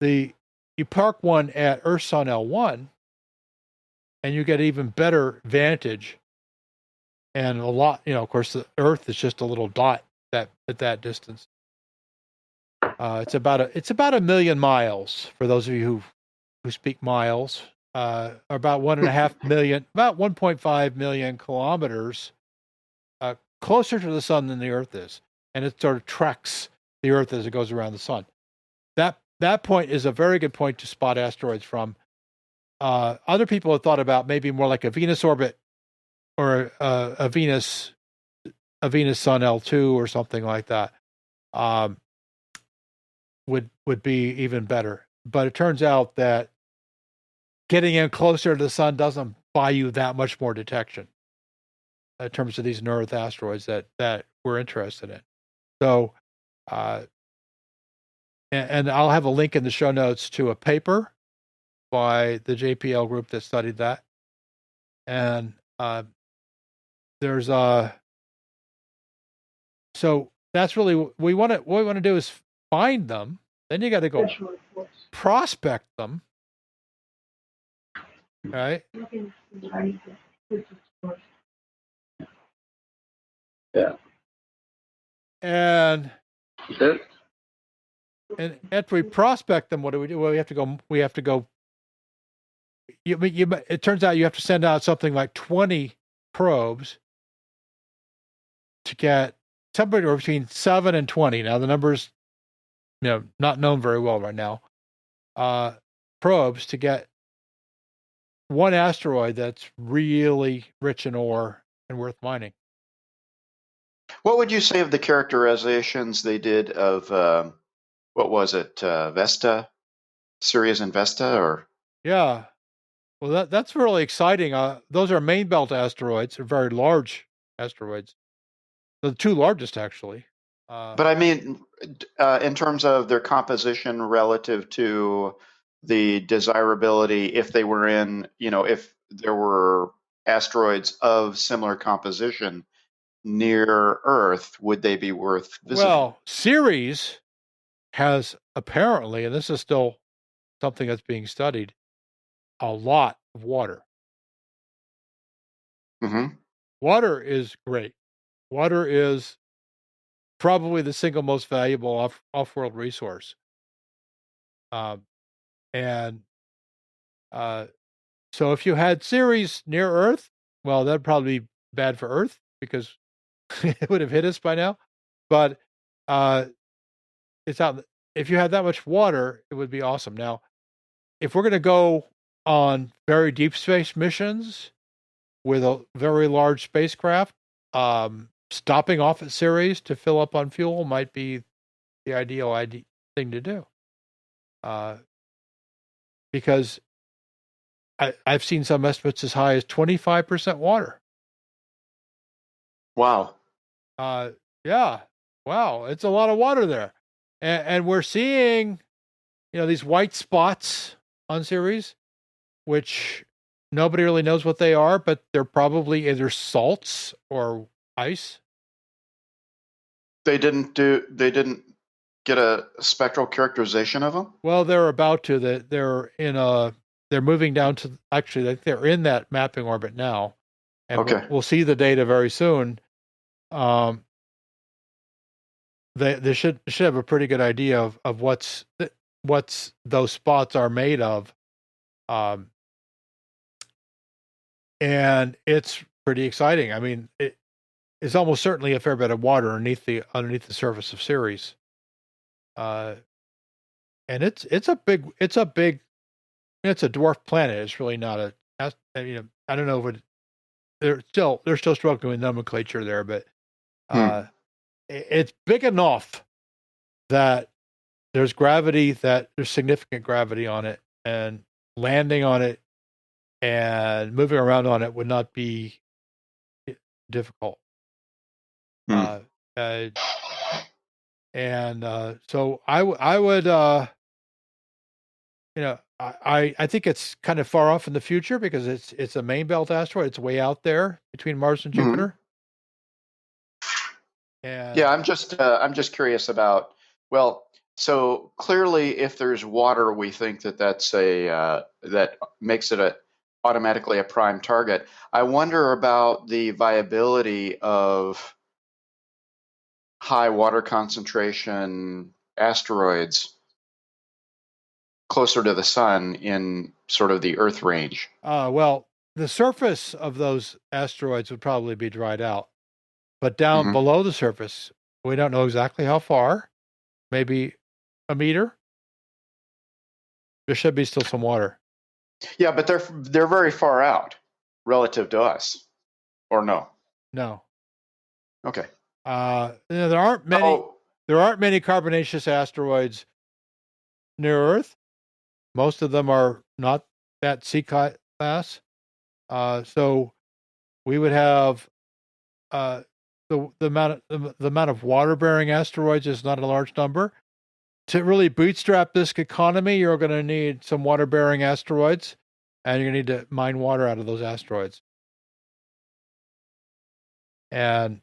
S1: You park one at Earth Sun L1, and you get even better vantage. And a lot, of course, the Earth is just a little dot at that distance. It's about a million miles for those of you who speak miles. About 1.5 million, about 1.5 million kilometers closer to the sun than the Earth is, and it sort of tracks the Earth as it goes around the sun. That point is a very good point to spot asteroids from. Other people have thought about maybe more like a Venus orbit, or a Venus Sun L2 or something like that. Would be even better. But it turns out that getting in closer to the sun doesn't buy you that much more detection in terms of these near-Earth asteroids that we're interested in. So, and I'll have a link in the show notes to a paper by the JPL group that studied that. And there's so that's really what we want to do is find them. Then you got to go prospect them. Right.
S4: Yeah.
S1: And after we prospect them, what do we do? Well, we have to go. It turns out you have to send out something like 20 probes to get somewhere between 7 and 20. Now the numbers, not known very well right now. Probes to get one asteroid that's really rich in ore and worth mining.
S3: What would you say of the characterizations they did of what was it, Vesta, Sirius and Vesta, or?
S1: Yeah, well that's really exciting. Those are main belt asteroids. They're very large asteroids. The two largest, actually.
S3: But I mean, in terms of their composition relative to the desirability, if they were in, if there were asteroids of similar composition near Earth, would they be worth visiting?
S1: Well, Ceres has apparently, and this is still something that's being studied, a lot of water.
S3: Mm-hmm.
S1: Water is great. Water is probably the single most valuable off-world resource. So if you had Ceres near Earth, well, that'd probably be bad for Earth because it would have hit us by now. But it's out. If you had that much water, it would be awesome. Now, if we're going to go on very deep space missions with a very large spacecraft, stopping off at Ceres to fill up on fuel might be the ideal thing to do. Because I've seen some estimates as high as 25% water.
S3: Wow.
S1: Yeah. Wow. It's a lot of water there. And we're seeing, these white spots on Ceres, which nobody really knows what they are, but they're probably either salts or ice.
S3: They didn't get a spectral characterization of them?
S1: Well, they're about to. They're moving down to, actually, they're in that mapping orbit now. And
S3: okay.
S1: we'll see the data very soon. They should have a pretty good idea of what's those spots are made of. And it's pretty exciting. I mean, it's almost certainly a fair bit of water underneath the surface of Ceres. And it's a dwarf planet. It's really not I don't know if they're still struggling with nomenclature there, but it's big enough that there's significant gravity on it, and landing on it and moving around on it would not be difficult. Uh, uh, and so I would, I think it's kind of far off in the future because it's a main belt asteroid. It's way out there between Mars and Jupiter. And
S3: Yeah, I'm just curious about, well, so clearly if there's water, we think that's that makes it automatically a prime target. I wonder about the viability of high water concentration asteroids closer to the sun in sort of the Earth range.
S1: Well, the surface of those asteroids would probably be dried out, but down below the surface, we don't know exactly how far, maybe a meter. There should be still some water.
S3: Yeah, but they're very far out relative to us, or no?
S1: No.
S3: Okay.
S1: There aren't many.
S3: Oh.
S1: There aren't many carbonaceous asteroids near Earth. Most of them are not that C class. So we would have the amount of water bearing asteroids is not a large number. To really bootstrap this economy, you're going to need some water bearing asteroids, and you're going to need to mine water out of those asteroids. And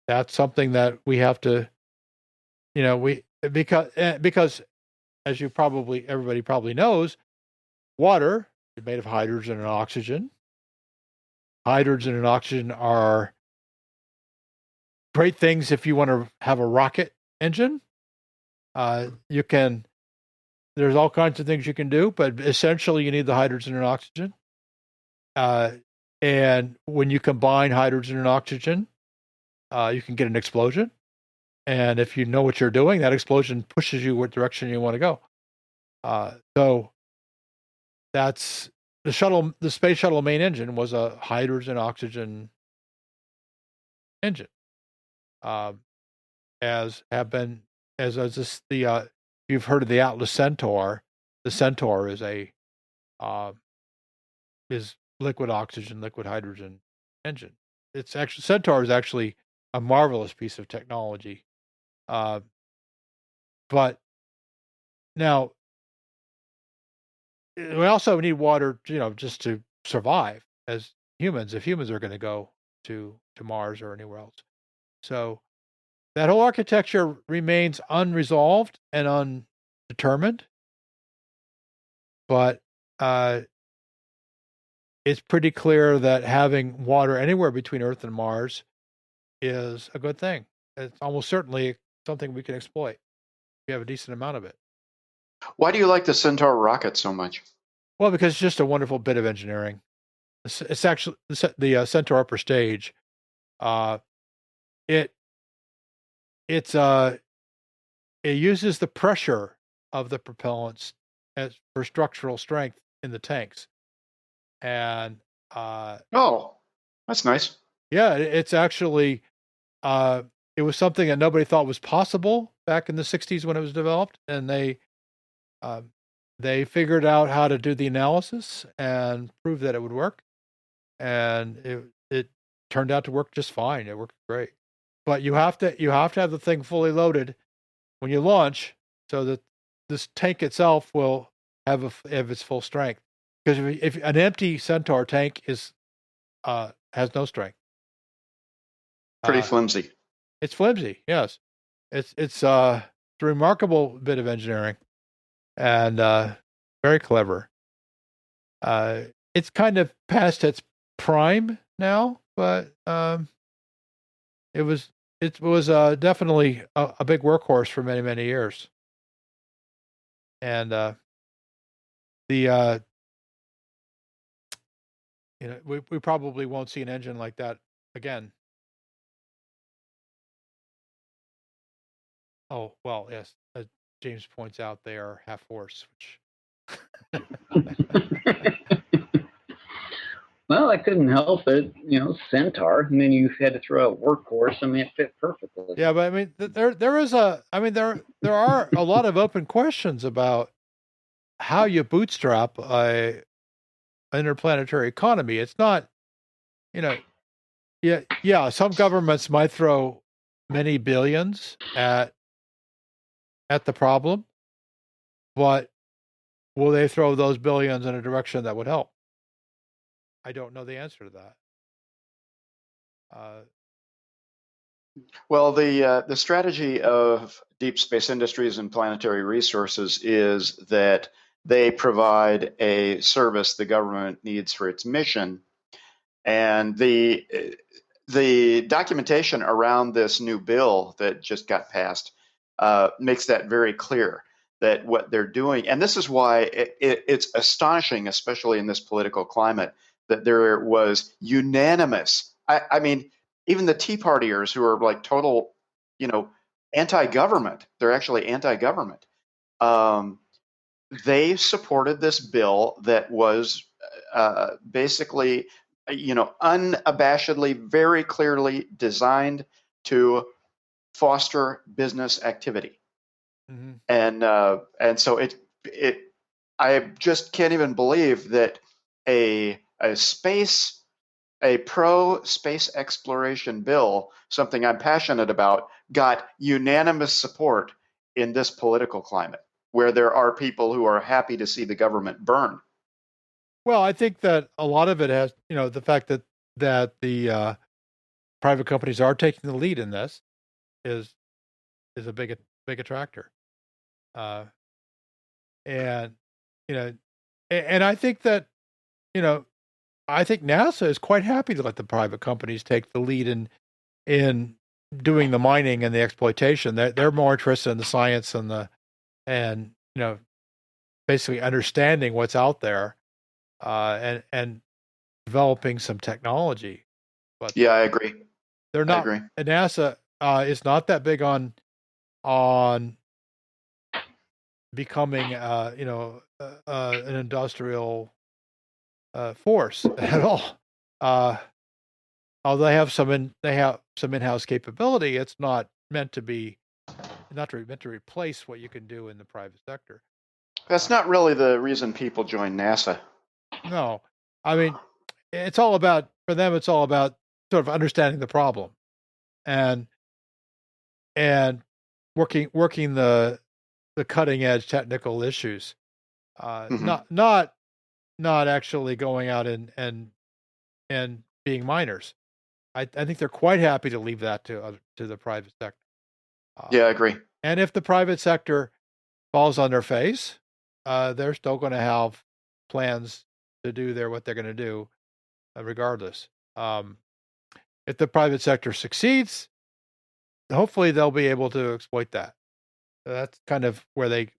S1: that's something that we have to, because as everybody probably knows, water is made of hydrogen and oxygen. Hydrogen and oxygen are great things if you want to have a rocket engine. There's all kinds of things you can do, but essentially you need the hydrogen and oxygen. And when you combine hydrogen and oxygen, you can get an explosion. And if you know what you're doing, that explosion pushes you what direction you want to go. So that's the space shuttle main engine was a hydrogen oxygen engine. You've heard of the Atlas Centaur. The Centaur is is liquid oxygen, liquid hydrogen engine. Centaur is actually a marvelous piece of technology. But now we also need water, just to survive as humans, if humans are going to go to Mars or anywhere else. So that whole architecture remains unresolved and undetermined, but it's pretty clear that having water anywhere between Earth and Mars is a good thing. It's almost certainly something we can exploit. We have a decent amount of it.
S3: Why do you like the Centaur rocket so much?
S1: Well, because it's just a wonderful bit of engineering. It's actually the Centaur upper stage. It uses the pressure of the propellants for structural strength in the tanks, and
S3: oh, that's nice.
S1: Yeah, it's actually it was something that nobody thought was possible back in the 60s when it was developed, and they figured out how to do the analysis and prove that it would work, and it turned out to work just fine. It worked great. But you have to have the thing fully loaded when you launch, so that this tank itself will have its full strength. Because if an empty Centaur tank has no strength,
S3: pretty flimsy.
S1: It's flimsy. Yes, it's a remarkable bit of engineering, and very clever. It's kind of past its prime now, but it was definitely a big workhorse for many, many years. And we probably won't see an engine like that again. Oh, well, yes. As James points out, they are half horse, which
S4: well, I couldn't help it, Centaur, and then you had to throw out workhorse. I mean, it fit perfectly.
S1: Yeah, but I mean, there are a lot of open questions about how you bootstrap a interplanetary economy. It's not, some governments might throw many billions at the problem, but will they throw those billions in a direction that would help? I don't know the answer to that.
S3: Well, the strategy of Deep Space Industries and Planetary Resources is that they provide a service the government needs for its mission, and the documentation around this new bill that just got passed makes that very clear, that what they're doing, and this is why it's astonishing, especially in this political climate, that there was unanimous, I mean, even the Tea Partiers, who are like total, anti-government, they're actually anti-government. They supported this bill that was basically, unabashedly, very clearly designed to foster business activity.
S1: Mm-hmm.
S3: And so I just can't even believe that a pro space exploration bill, something I'm passionate about, got unanimous support in this political climate, where there are people who are happy to see the government burn.
S1: Well, I think that a lot of it has, the fact that the private companies are taking the lead in this is a big attractor. And I think that, I think NASA is quite happy to let the private companies take the lead in doing the mining and the exploitation. They're more interested in the science and basically understanding what's out there, and developing some technology. But
S3: yeah, I agree.
S1: They're not.
S3: I agree.
S1: And NASA is not that big on becoming an industrial force at all. Although they have some in-house capability, it's not meant to replace what you can do in the private sector.
S3: That's not really the reason people join NASA.
S1: No, I mean, for them, it's all about sort of understanding the problem and working the cutting edge technical issues.
S3: Mm-hmm.
S1: Not actually going out and being miners. I think they're quite happy to leave that to the private sector.
S3: Yeah, I agree.
S1: And if the private sector falls on their face, they're still going to have plans to do what they're going to do, regardless. If the private sector succeeds, hopefully they'll be able to exploit that. That's kind of where they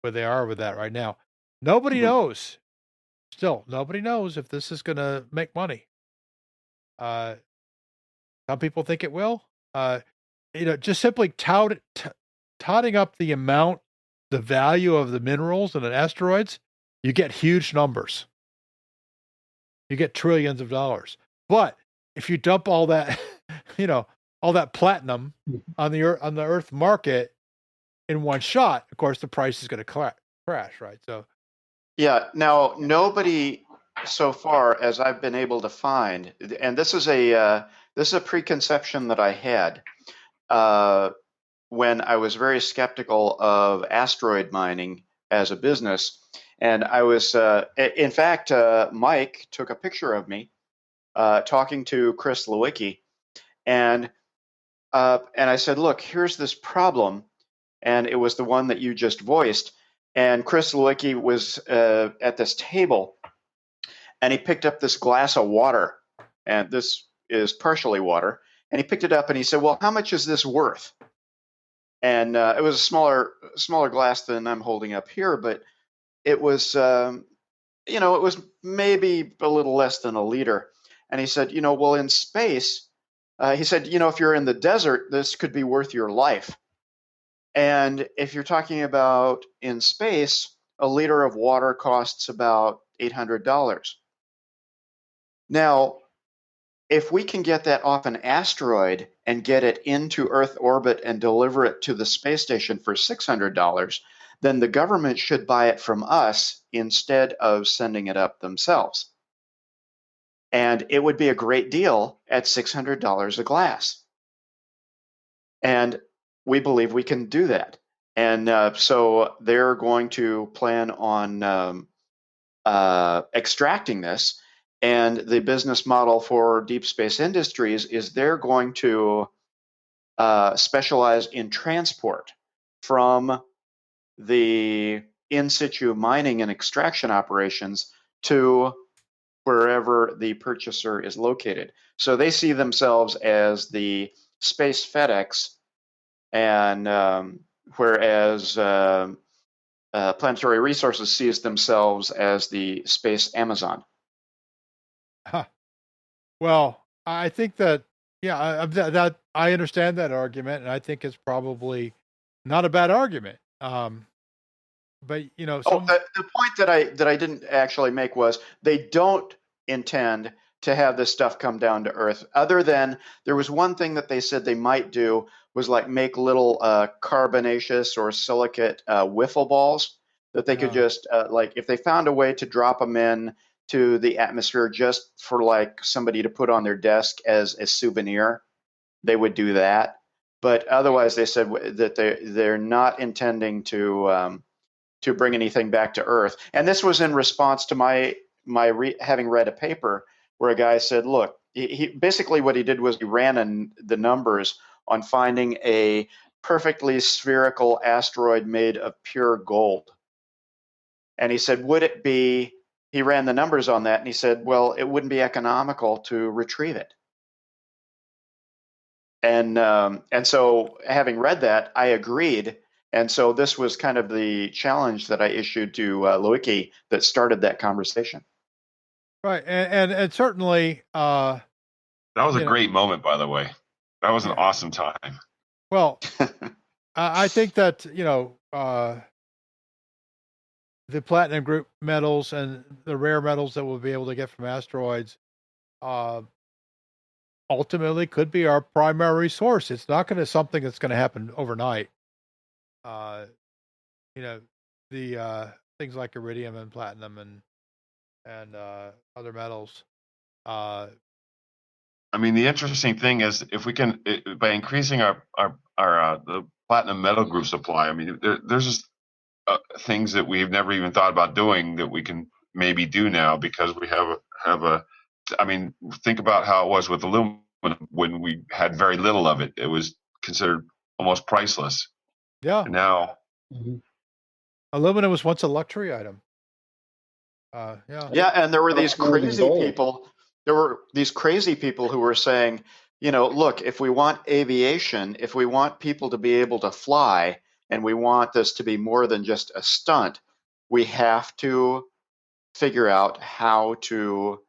S1: are with that right now. Nobody knows. Still, nobody knows if this is going to make money. Some people think it will. Just simply touting up the value of the minerals and the asteroids, you get huge numbers. You get trillions of dollars. But if you dump all that, all that platinum on the Earth market in one shot, of course, the price is going to crash, right? So.
S3: Yeah. Now, nobody so far as I've been able to find, and this is a preconception that I had when I was very skeptical of asteroid mining as a business, and I was, in fact, Mike took a picture of me talking to Chris Lewicki, and I said, "Look, here's this problem," and it was the one that you just voiced. And Chris Lewicki was at this table, and he picked up this glass of water, and this is partially water. And he picked it up, and he said, "Well, how much is this worth?" And it was a smaller glass than I'm holding up here, but it was, it was maybe a little less than a liter. And he said, well, in space, he said, if you're in the desert, this could be worth your life. And if you're talking about in space, a liter of water costs about $800. Now, if we can get that off an asteroid and get it into Earth orbit and deliver it to the space station for $600, then the government should buy it from us instead of sending it up themselves. And it would be a great deal at $600 a glass. And we believe we can do that. And so they're going to plan on extracting this. And the business model for Deep Space Industries is they're going to specialize in transport from the in situ mining and extraction operations to wherever the purchaser is located. So they see themselves as the space FedEx, and whereas Planetary Resources sees themselves as the space Amazon.
S1: Huh. Well, I think that, yeah, that I understand that argument, and I think it's probably not a bad argument. But you know,
S3: the point that I didn't actually make was they don't intend to have this stuff come down to Earth. Other than there was one thing that they said they might do was like make little carbonaceous or silicate wiffle balls that they could just like if they found a way to drop them in to the atmosphere just for like somebody to put on their desk as a souvenir, they would do that. But otherwise, they said that they're not intending to bring anything back to Earth. And this was in response to my having read a paper where a guy said, look, he basically what he did was he ran the numbers on finding a perfectly spherical asteroid made of pure gold. And he said, would it be, he ran the numbers on that and he said, well, it wouldn't be economical to retrieve it. And so having read that, I agreed. And so this was kind of the challenge that I issued to Lewicki that started that conversation.
S1: Right, and certainly
S5: that was a great moment, by the way. That was an awesome time.
S1: Well, I think that the platinum group metals and the rare metals that we'll be able to get from asteroids ultimately could be our primary source. It's not going to something that's going to happen overnight. The things like iridium and platinum and other metals.
S5: I mean, the interesting thing is if we can, by increasing our the platinum metal group supply, I mean, there's just things that we've never even thought about doing that we can maybe do now because we have a. I mean, think about how it was with aluminum when we had very little of it. It was considered almost priceless.
S1: Yeah.
S5: And now.
S4: Mm-hmm.
S1: Aluminum was once a luxury item.
S3: Yeah, and there were these crazy people. There were these crazy people who were saying, look, if we want aviation, if we want people to be able to fly, and we want this to be more than just a stunt, we have to figure out how to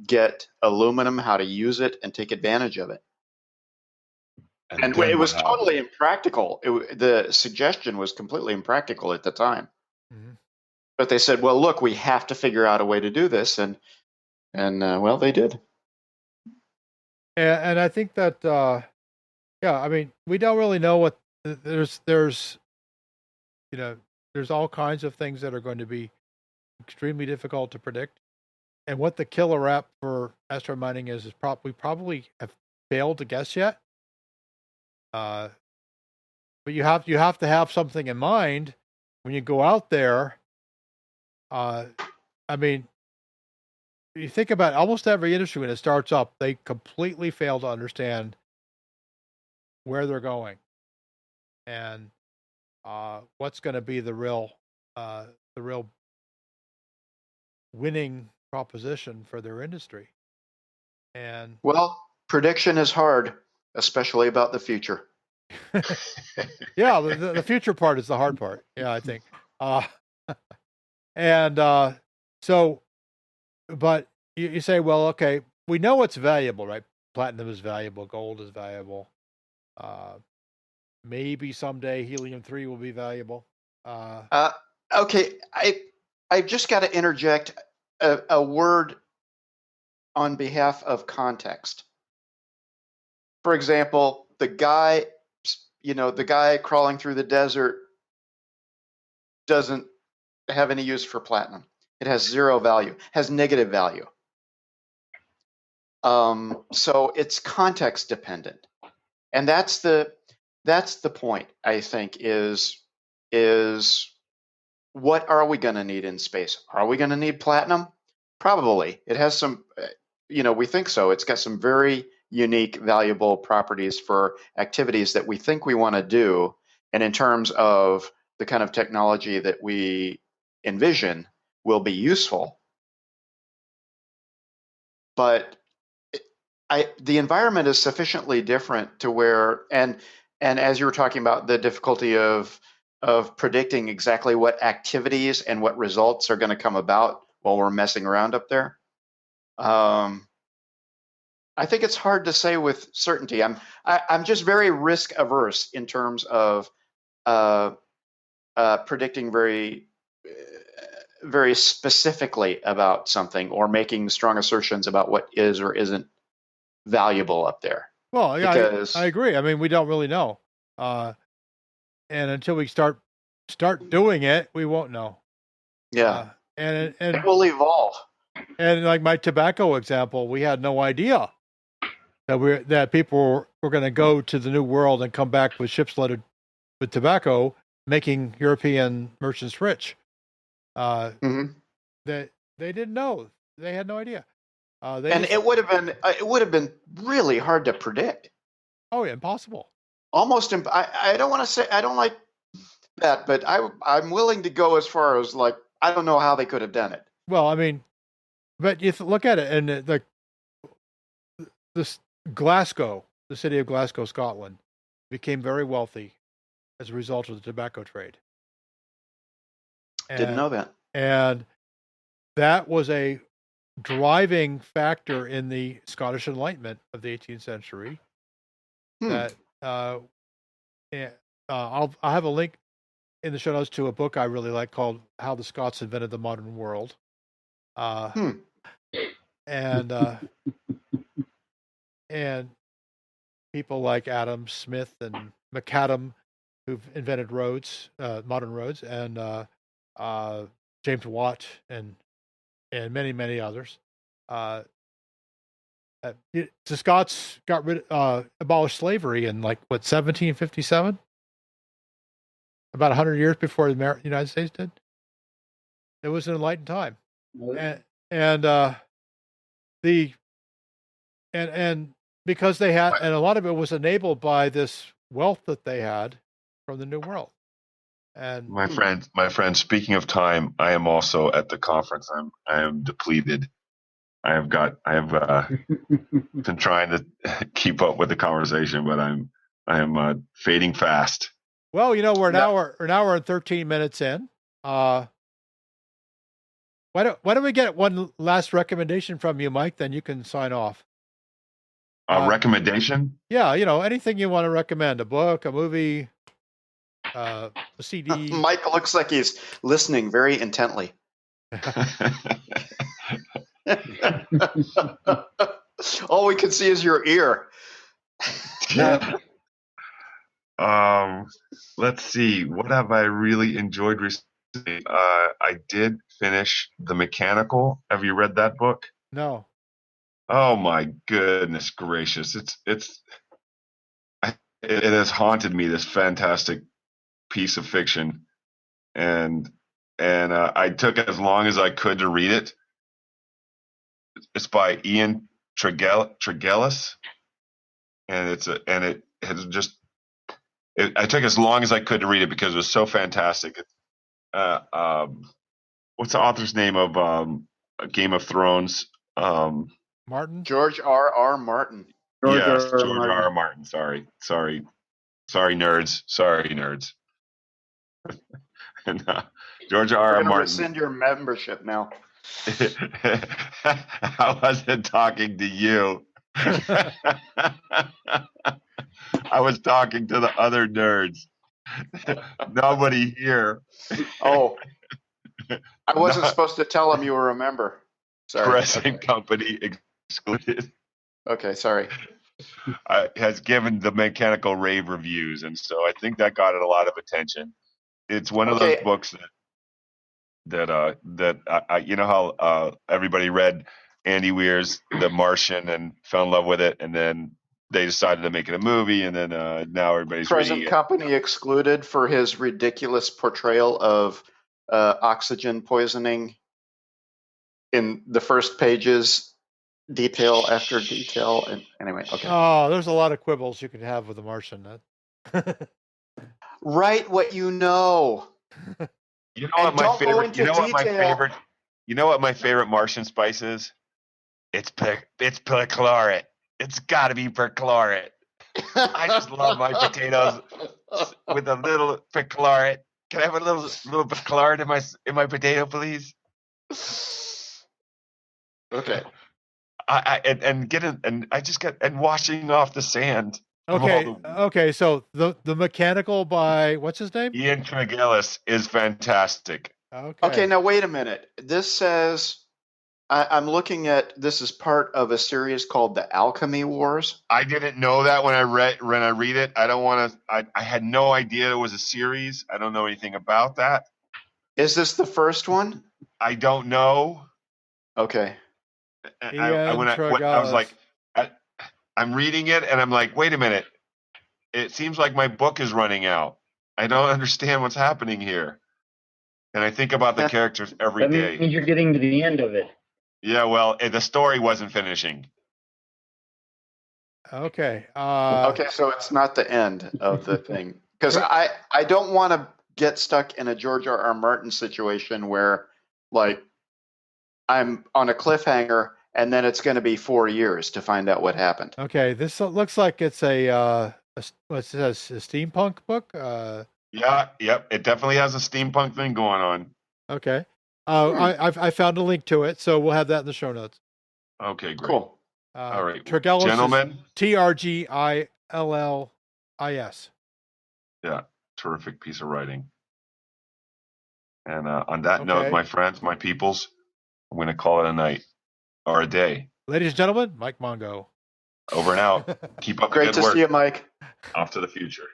S3: get aluminum, how to use it, and take advantage of it. And it was totally impractical. The suggestion was completely impractical at the time. Mm-hmm. But they said, well, look, we have to figure out a way to do this. And well, they did.
S1: And I think that, I mean, we don't really know what there's all kinds of things that are going to be extremely difficult to predict. And what the killer app for asteroid mining is we probably have failed to guess yet. But you have to have something in mind when you go out there. I mean, you think about almost every industry when it starts up, they completely fail to understand where they're going and what's going to be the real winning proposition for their industry. And
S3: well, prediction is hard, especially about the future.
S1: Yeah, the future part is the hard part. Yeah, I think. So, but you say, well, okay, we know it's valuable, right? Platinum is valuable, gold is valuable. Maybe someday helium-3 will be valuable.
S3: Okay, I've just got to interject a word on behalf of context. For example, the guy crawling through the desert doesn't have any use for platinum. It has zero value, has negative value. So it's context dependent. And that's the that's the point, I think, is what are we going to need in space? Are we going to need platinum? Probably. It has some, we think so. It's got some very unique, valuable properties for activities that we think we want to do. And in terms of the kind of technology that we envision will be useful. But the environment is sufficiently different to where, and as you were talking about the difficulty of predicting exactly what activities and what results are going to come about while we're messing around up there. I think it's hard to say with certainty. I'm just very risk averse in terms of predicting very specifically about something or making strong assertions about what is or isn't valuable up there.
S1: Well, yeah, I agree. I mean, we don't really know, and until we start doing it, we won't know.
S3: Yeah,
S1: and
S3: it will evolve.
S1: And like my tobacco example, we had no idea that people were going to go to the New World and come back with ships loaded with tobacco, making European merchants rich. That they didn't know. They had no idea.
S3: It would have been really hard to predict.
S1: Oh, yeah, impossible.
S3: Almost. I don't want to say I don't like that, but I'm willing to go as far as like I don't know how they could have done it.
S1: Well, I mean, but you look at it, and this Glasgow, the city of Glasgow, Scotland, became very wealthy as a result of the tobacco trade.
S3: Didn't know that.
S1: And that was a driving factor in the Scottish Enlightenment of the 18th century. That I'll have a link in the show notes to a book I really like called "How the Scots Invented the Modern World." And people like Adam Smith and McAdam, who've invented roads, modern roads, and James Watt and many others. The Scots abolished slavery in 1757, about 100 years before the United States did. It was an enlightened time, and because they had, and a lot of it was enabled by this wealth that they had from the New World. And
S5: my friend, speaking of time, I am also at the conference. I am depleted. I have been trying to keep up with the conversation, but I am fading fast.
S1: Well, we're an hour and 13 minutes in. Why don't we get one last recommendation from you, Mike? Then you can sign off.
S5: A recommendation?
S1: Yeah, anything you want to recommend, a book, a movie, a CD.
S3: Mike looks like he's listening very intently. All we can see is your ear.
S5: Let's see. What have I really enjoyed recently? I did finish The Mechanical. Have you read that book?
S1: No.
S5: Oh my goodness gracious! It has haunted me. This fantastic piece of fiction, and I took as long as I could to read it. It's by Ian Tregellis, and I took as long as I could to read it because it was so fantastic. What's the author's name of Game of Thrones?
S1: Martin?
S3: George R.R. Martin.
S5: George R.R. Martin. Sorry, nerds. And, George R.R. Martin.
S3: Rescind your membership now.
S5: I wasn't talking to you. I was talking to the other nerds. Nobody here.
S3: Oh, I wasn't supposed to tell them you were a member. Sorry.
S5: Present company excluded.
S3: Okay, sorry.
S5: Has given The Mechanical rave reviews, and so I think that got it a lot of attention. It's one of those books that I how everybody read Andy Weir's The Martian and fell in love with it, and then they decided to make it a movie, and then now everybody's
S3: Present
S5: reading it.
S3: company excluded for his ridiculous portrayal of oxygen poisoning in the first pages, detail after detail. And anyway, okay.
S1: Oh, there's a lot of quibbles you could have with the Martian.
S3: Write what you know.
S5: You know
S3: And
S5: what my
S3: don't go
S5: favorite?
S3: into
S5: You know what my
S3: detail.
S5: favorite? You know what my favorite Martian spice is? It's perchlorate. It's got to be perchlorate. I just love my potatoes with a little perchlorate. Can I have a little perchlorate in my potato, please?
S3: Okay.
S5: And washing off the sand.
S1: Okay. So the mechanical by what's his name?
S5: Ian Tregellis is fantastic.
S3: Okay. Now wait a minute. This says I'm looking at this as part of a series called The Alchemy Wars.
S5: I didn't know that when I read it. I don't want to. I had no idea it was a series. I don't know anything about that.
S3: Is this the first one?
S5: I don't know.
S3: Okay.
S5: I was like, I'm reading it and I'm like, wait a minute. It seems like my book is running out. I don't understand what's happening here. And I think about the characters every day.
S4: That means you're getting to the end of it.
S5: Yeah, well, the story wasn't finishing.
S1: Okay.
S3: Okay, so it's not the end of the thing. Because I don't want to get stuck in a George R.R. Martin situation where, like, I'm on a cliffhanger and then it's going to be 4 years to find out what happened.
S1: Okay, this looks like it's a steampunk book.
S5: Yep. It definitely has a steampunk thing going on.
S1: Okay. I found a link to it, so we'll have that in the show notes.
S5: Okay, great.
S3: Cool.
S5: All right,
S1: Tregellis,
S5: gentlemen.
S1: Trgillis.
S5: Yeah, terrific piece of writing. And on that note, my friends, my peoples, I'm going to call it a night or a day.
S1: Ladies and gentlemen, Mike Mongo.
S5: Over and out. Keep up the
S3: Great
S5: good work.
S3: to see you, Mike.
S5: Off to the future.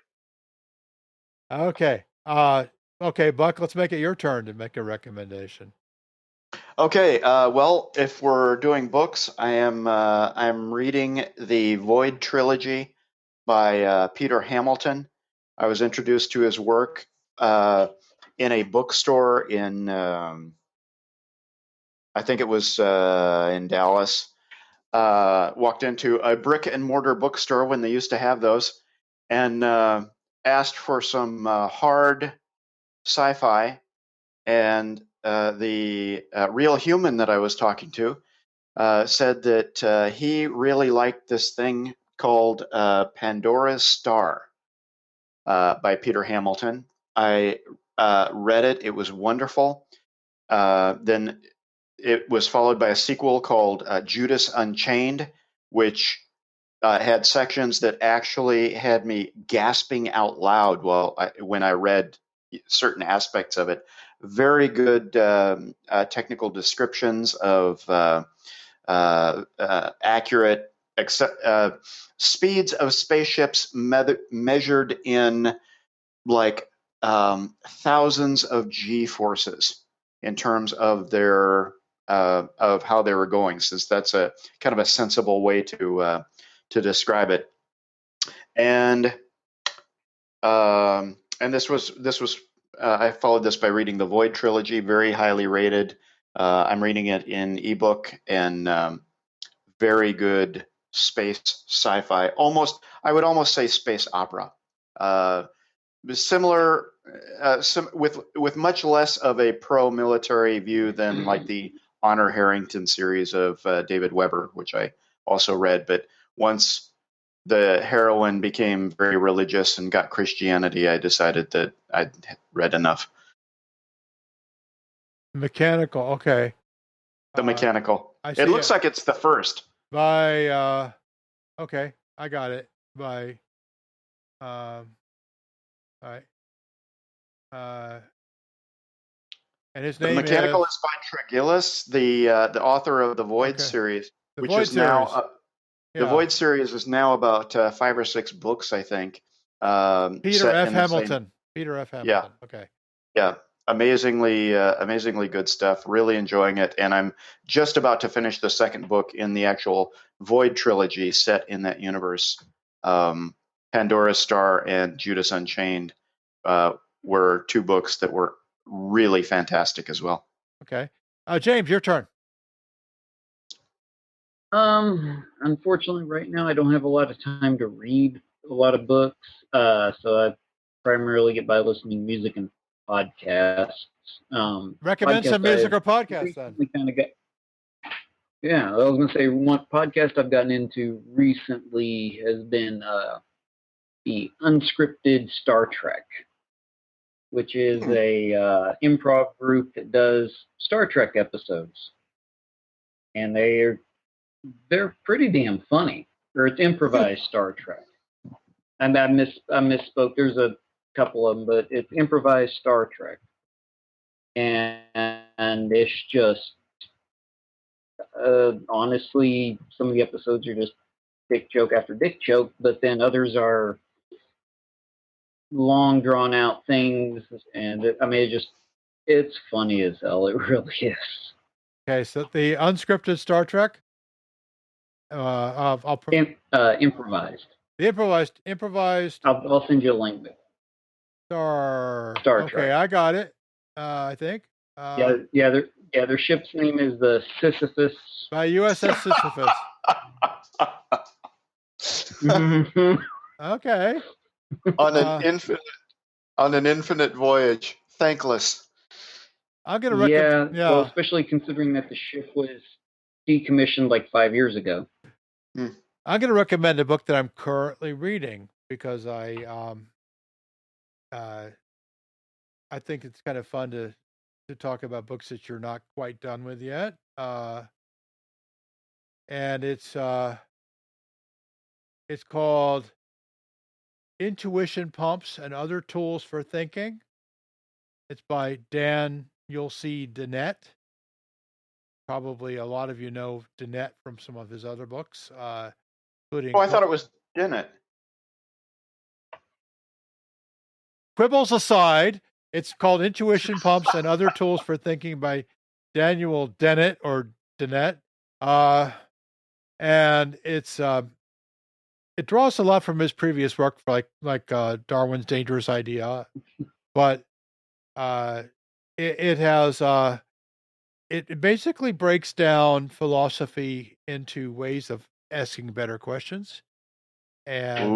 S1: Okay. Okay, Buck, let's make it your turn to make a recommendation.
S3: Okay. Well, if we're doing books, I'm reading the Void Trilogy by Peter Hamilton. I was introduced to his work in a bookstore in, I think it was in Dallas. Walked into a brick and mortar bookstore when they used to have those, and asked for some hard sci-fi. And the real human that I was talking to said that he really liked this thing called Pandora's Star by Peter Hamilton. I read it. It was wonderful. Then it was followed by a sequel called Judas Unchained, which had sections that actually had me gasping out loud when I read certain aspects of it. Very good technical descriptions of accurate speeds of spaceships measured in like thousands of G-forces in terms of their of how they were going, since that's a kind of a sensible way to describe it. And this was I followed this by reading the Void Trilogy, very highly rated. I'm reading it in ebook, and very good space sci-fi. I would almost say space opera. Similar, with much less of a pro-military view than like the Honor Harrington series of David Weber, which I also read. But once the heroine became very religious and got Christianity, I decided that I'd read enough.
S1: Mechanical, okay.
S3: The Mechanical.
S1: It
S3: looks like it's the first.
S1: By, okay, I got it. By, all right. And his name
S3: The Mechanical is by Tregellis, the author of the Void series, which is now the Void series is now about 5 or 6 books, I think.
S1: Peter F. Hamilton. Peter F. Hamilton.
S3: Yeah.
S1: Okay.
S3: Yeah. amazingly good stuff. Really enjoying it, and I'm just about to finish the second book in the actual Void trilogy set in that universe. Pandora's Star and Judas Unchained were two books that were really fantastic as well.
S1: Okay. James, your turn.
S4: Unfortunately, right now I don't have a lot of time to read a lot of books, so I primarily get by listening to music and podcasts.
S1: Recommend some music or podcasts then.
S4: Kind of yeah, I was going to say one podcast I've gotten into recently has been the Unscripted Star Trek, which is a improv group that does Star Trek episodes, and they're pretty damn funny. Or it's Improvised Star Trek. And I misspoke. There's a couple of them, but it's Improvised Star Trek. And it's just, honestly, some of the episodes are just dick joke after dick joke, but then others are long drawn out things. And it's funny as hell. It really is.
S1: Okay, so the Unscripted Star Trek.
S4: Improvised.
S1: The improvised.
S4: I'll send you a link.
S1: Star
S4: Trek.
S1: Okay, I got it. I think.
S4: Their ship's name is the Sisyphus.
S1: By USS Sisyphus. Okay.
S3: On an infinite voyage, thankless.
S1: I'm gonna recommend.
S4: Well, especially considering that the ship was decommissioned like 5 years ago.
S1: I'm going to recommend a book that I'm currently reading because I think it's kind of fun to talk about books that you're not quite done with yet. And it's called Intuition Pumps and Other Tools for Thinking. It's by Dan Yulsey Dennett. Probably a lot of you know Dennett from some of his other books, including.
S3: Oh, I thought it was Dennett.
S1: Quibbles aside, it's called Intuition Pumps and Other Tools for Thinking by Daniel Dennett or Dennett, and it draws a lot from his previous work, like Darwin's Dangerous Idea, but it has. It basically breaks down philosophy into ways of asking better questions, and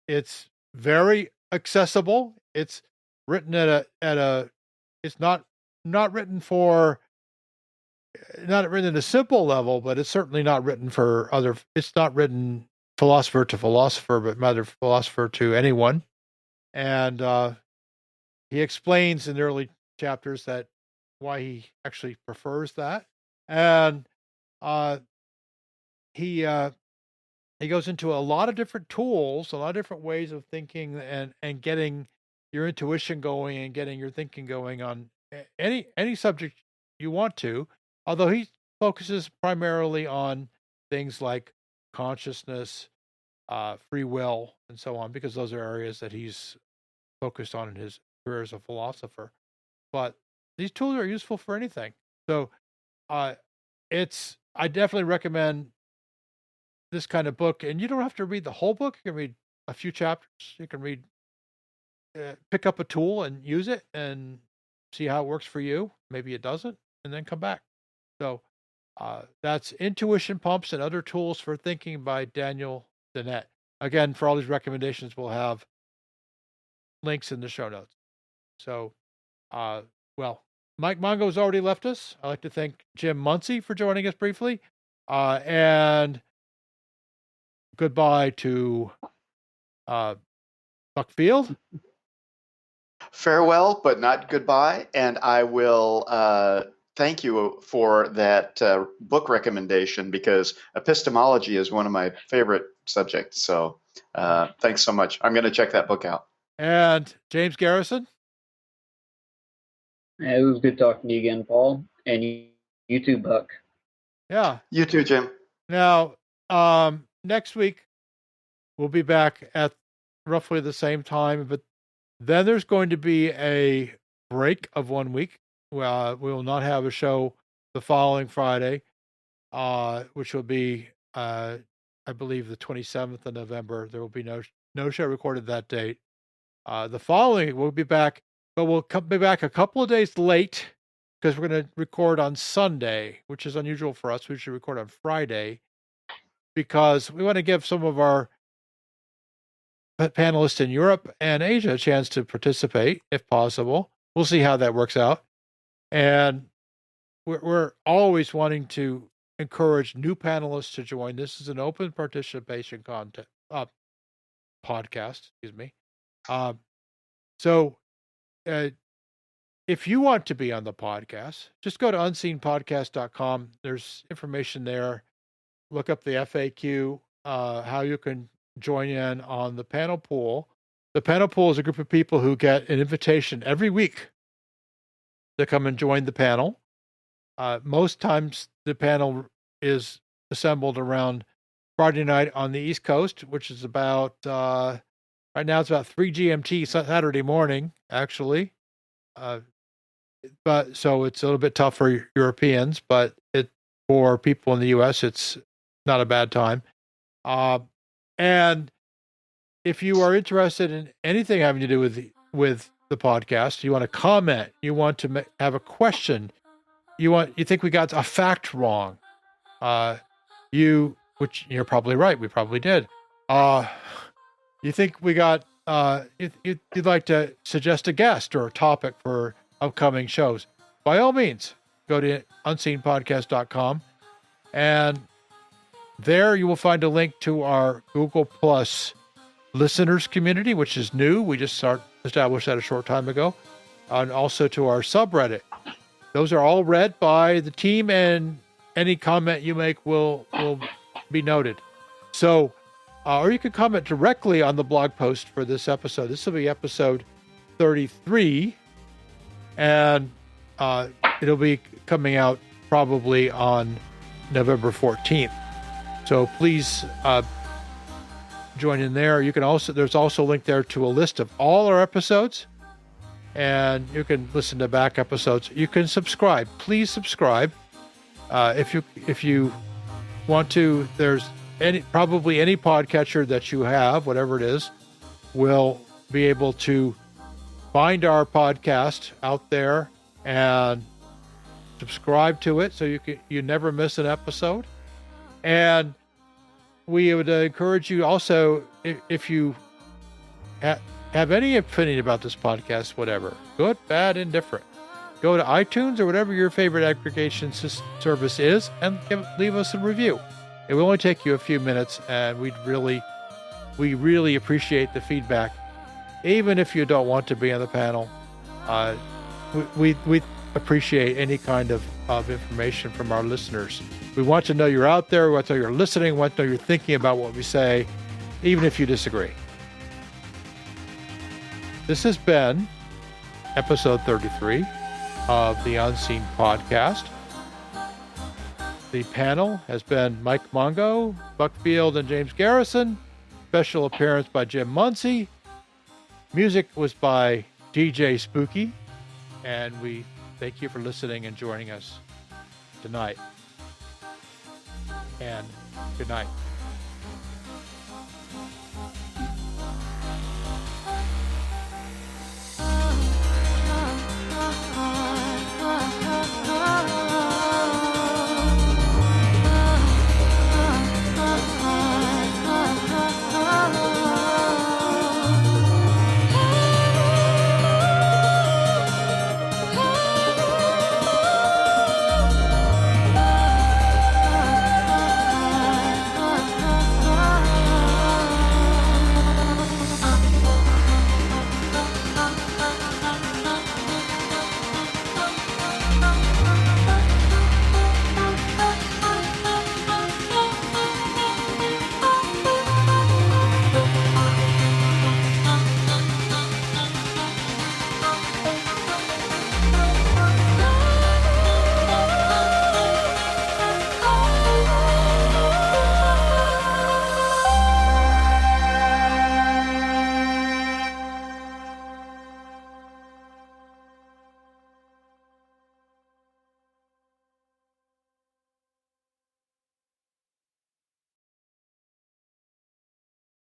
S1: it's very accessible. It's written it's not written at a simple level, but it's certainly not written for other. It's not written philosopher to philosopher, but rather philosopher to anyone, and he explains in the early chapters that why he actually prefers that, and he goes into a lot of different tools, a lot of different ways of thinking, and getting your intuition going and getting your thinking going on any subject you want to. Although he focuses primarily on things like consciousness, free will, and so on, because those are areas that he's focused on in his career as a philosopher. But these tools are useful for anything. So I definitely recommend this kind of book. And you don't have to read the whole book. You can read a few chapters. You can pick up a tool and use it and see how it works for you. Maybe it doesn't, and then come back. So that's Intuition Pumps and Other Tools for Thinking by Daniel Dennett. Again, for all these recommendations, we'll have links in the show notes. So, Mike Mongo has already left us. I'd like to thank Jim Muncy for joining us briefly. And goodbye to Buckfield.
S3: Farewell, but not goodbye. And I will thank you for that book recommendation, because epistemology is one of my favorite subjects. So thanks so much. I'm going to check that book out.
S1: And James Garrison.
S4: Yeah, it was good talking to you again, Paul. And you too, Buck.
S1: Yeah.
S3: You too, Jim.
S1: Now, next week, we'll be back at roughly the same time, but Then there's going to be a break of 1 week. We will not have a show the following Friday, which will be, I believe, the 27th of November. There will be no show recorded that date. The following, we'll be back, but we'll be back a couple of days late because we're going to record on Sunday, which is unusual for us. We should record on Friday because we want to give some of our panelists in Europe and Asia a chance to participate, if possible. We'll see how that works out. And we're always wanting to encourage new panelists to join. This is an open participation podcast, excuse me. So if you want to be on the podcast, just go to unseenpodcast.com. There's information there. Look up the FAQ, how you can join in on the panel pool. The panel pool is a group of people who get an invitation every week to come and join the panel. Most times the panel is assembled around Friday night on the East Coast, which is about, right now it's about 3 GMT Saturday morning, actually. But so it's a little bit tough for Europeans, but for people in the US, it's not a bad time. And if you are interested in anything having to do with the podcast, you want to comment, you want to have a question, you think we got a fact wrong, which you're probably right, we probably did. You think we got, you'd like to suggest a guest or a topic for upcoming shows, by all means, go to unseenpodcast.com, and there you will find a link to our Google Plus listeners community, which is new. We just established that a short time ago, and also to our subreddit. Those are all read by the team, and any comment you make will be noted. So, or you can comment directly on the blog post for this episode. This will be episode 33, and it'll be coming out probably on November 14th. So please join in there. You can there's also a link there to a list of all our episodes, and you can listen to back episodes. You can subscribe. Please subscribe if you want to. There's probably any podcatcher that you have, whatever it is, will be able to find our podcast out there and subscribe to it, so you never miss an episode. And we would encourage you also, if you have any opinion about this podcast, whatever, good, bad, indifferent, go to iTunes or whatever your favorite aggregation service is and leave us a review. It will only take you a few minutes, and we really appreciate the feedback. Even if you don't want to be on the panel, we appreciate any kind of information from our listeners. We want to know you're out there. We want to know you're listening. We want to know you're thinking about what we say, even if you disagree. This has been episode 33 of the Unseen Podcast. The panel has been Mike Mongo, Buck Field, and James Garrison. Special appearance by Jim Muncy. Music was by DJ Spooky. And we thank you for listening and joining us tonight. And good night.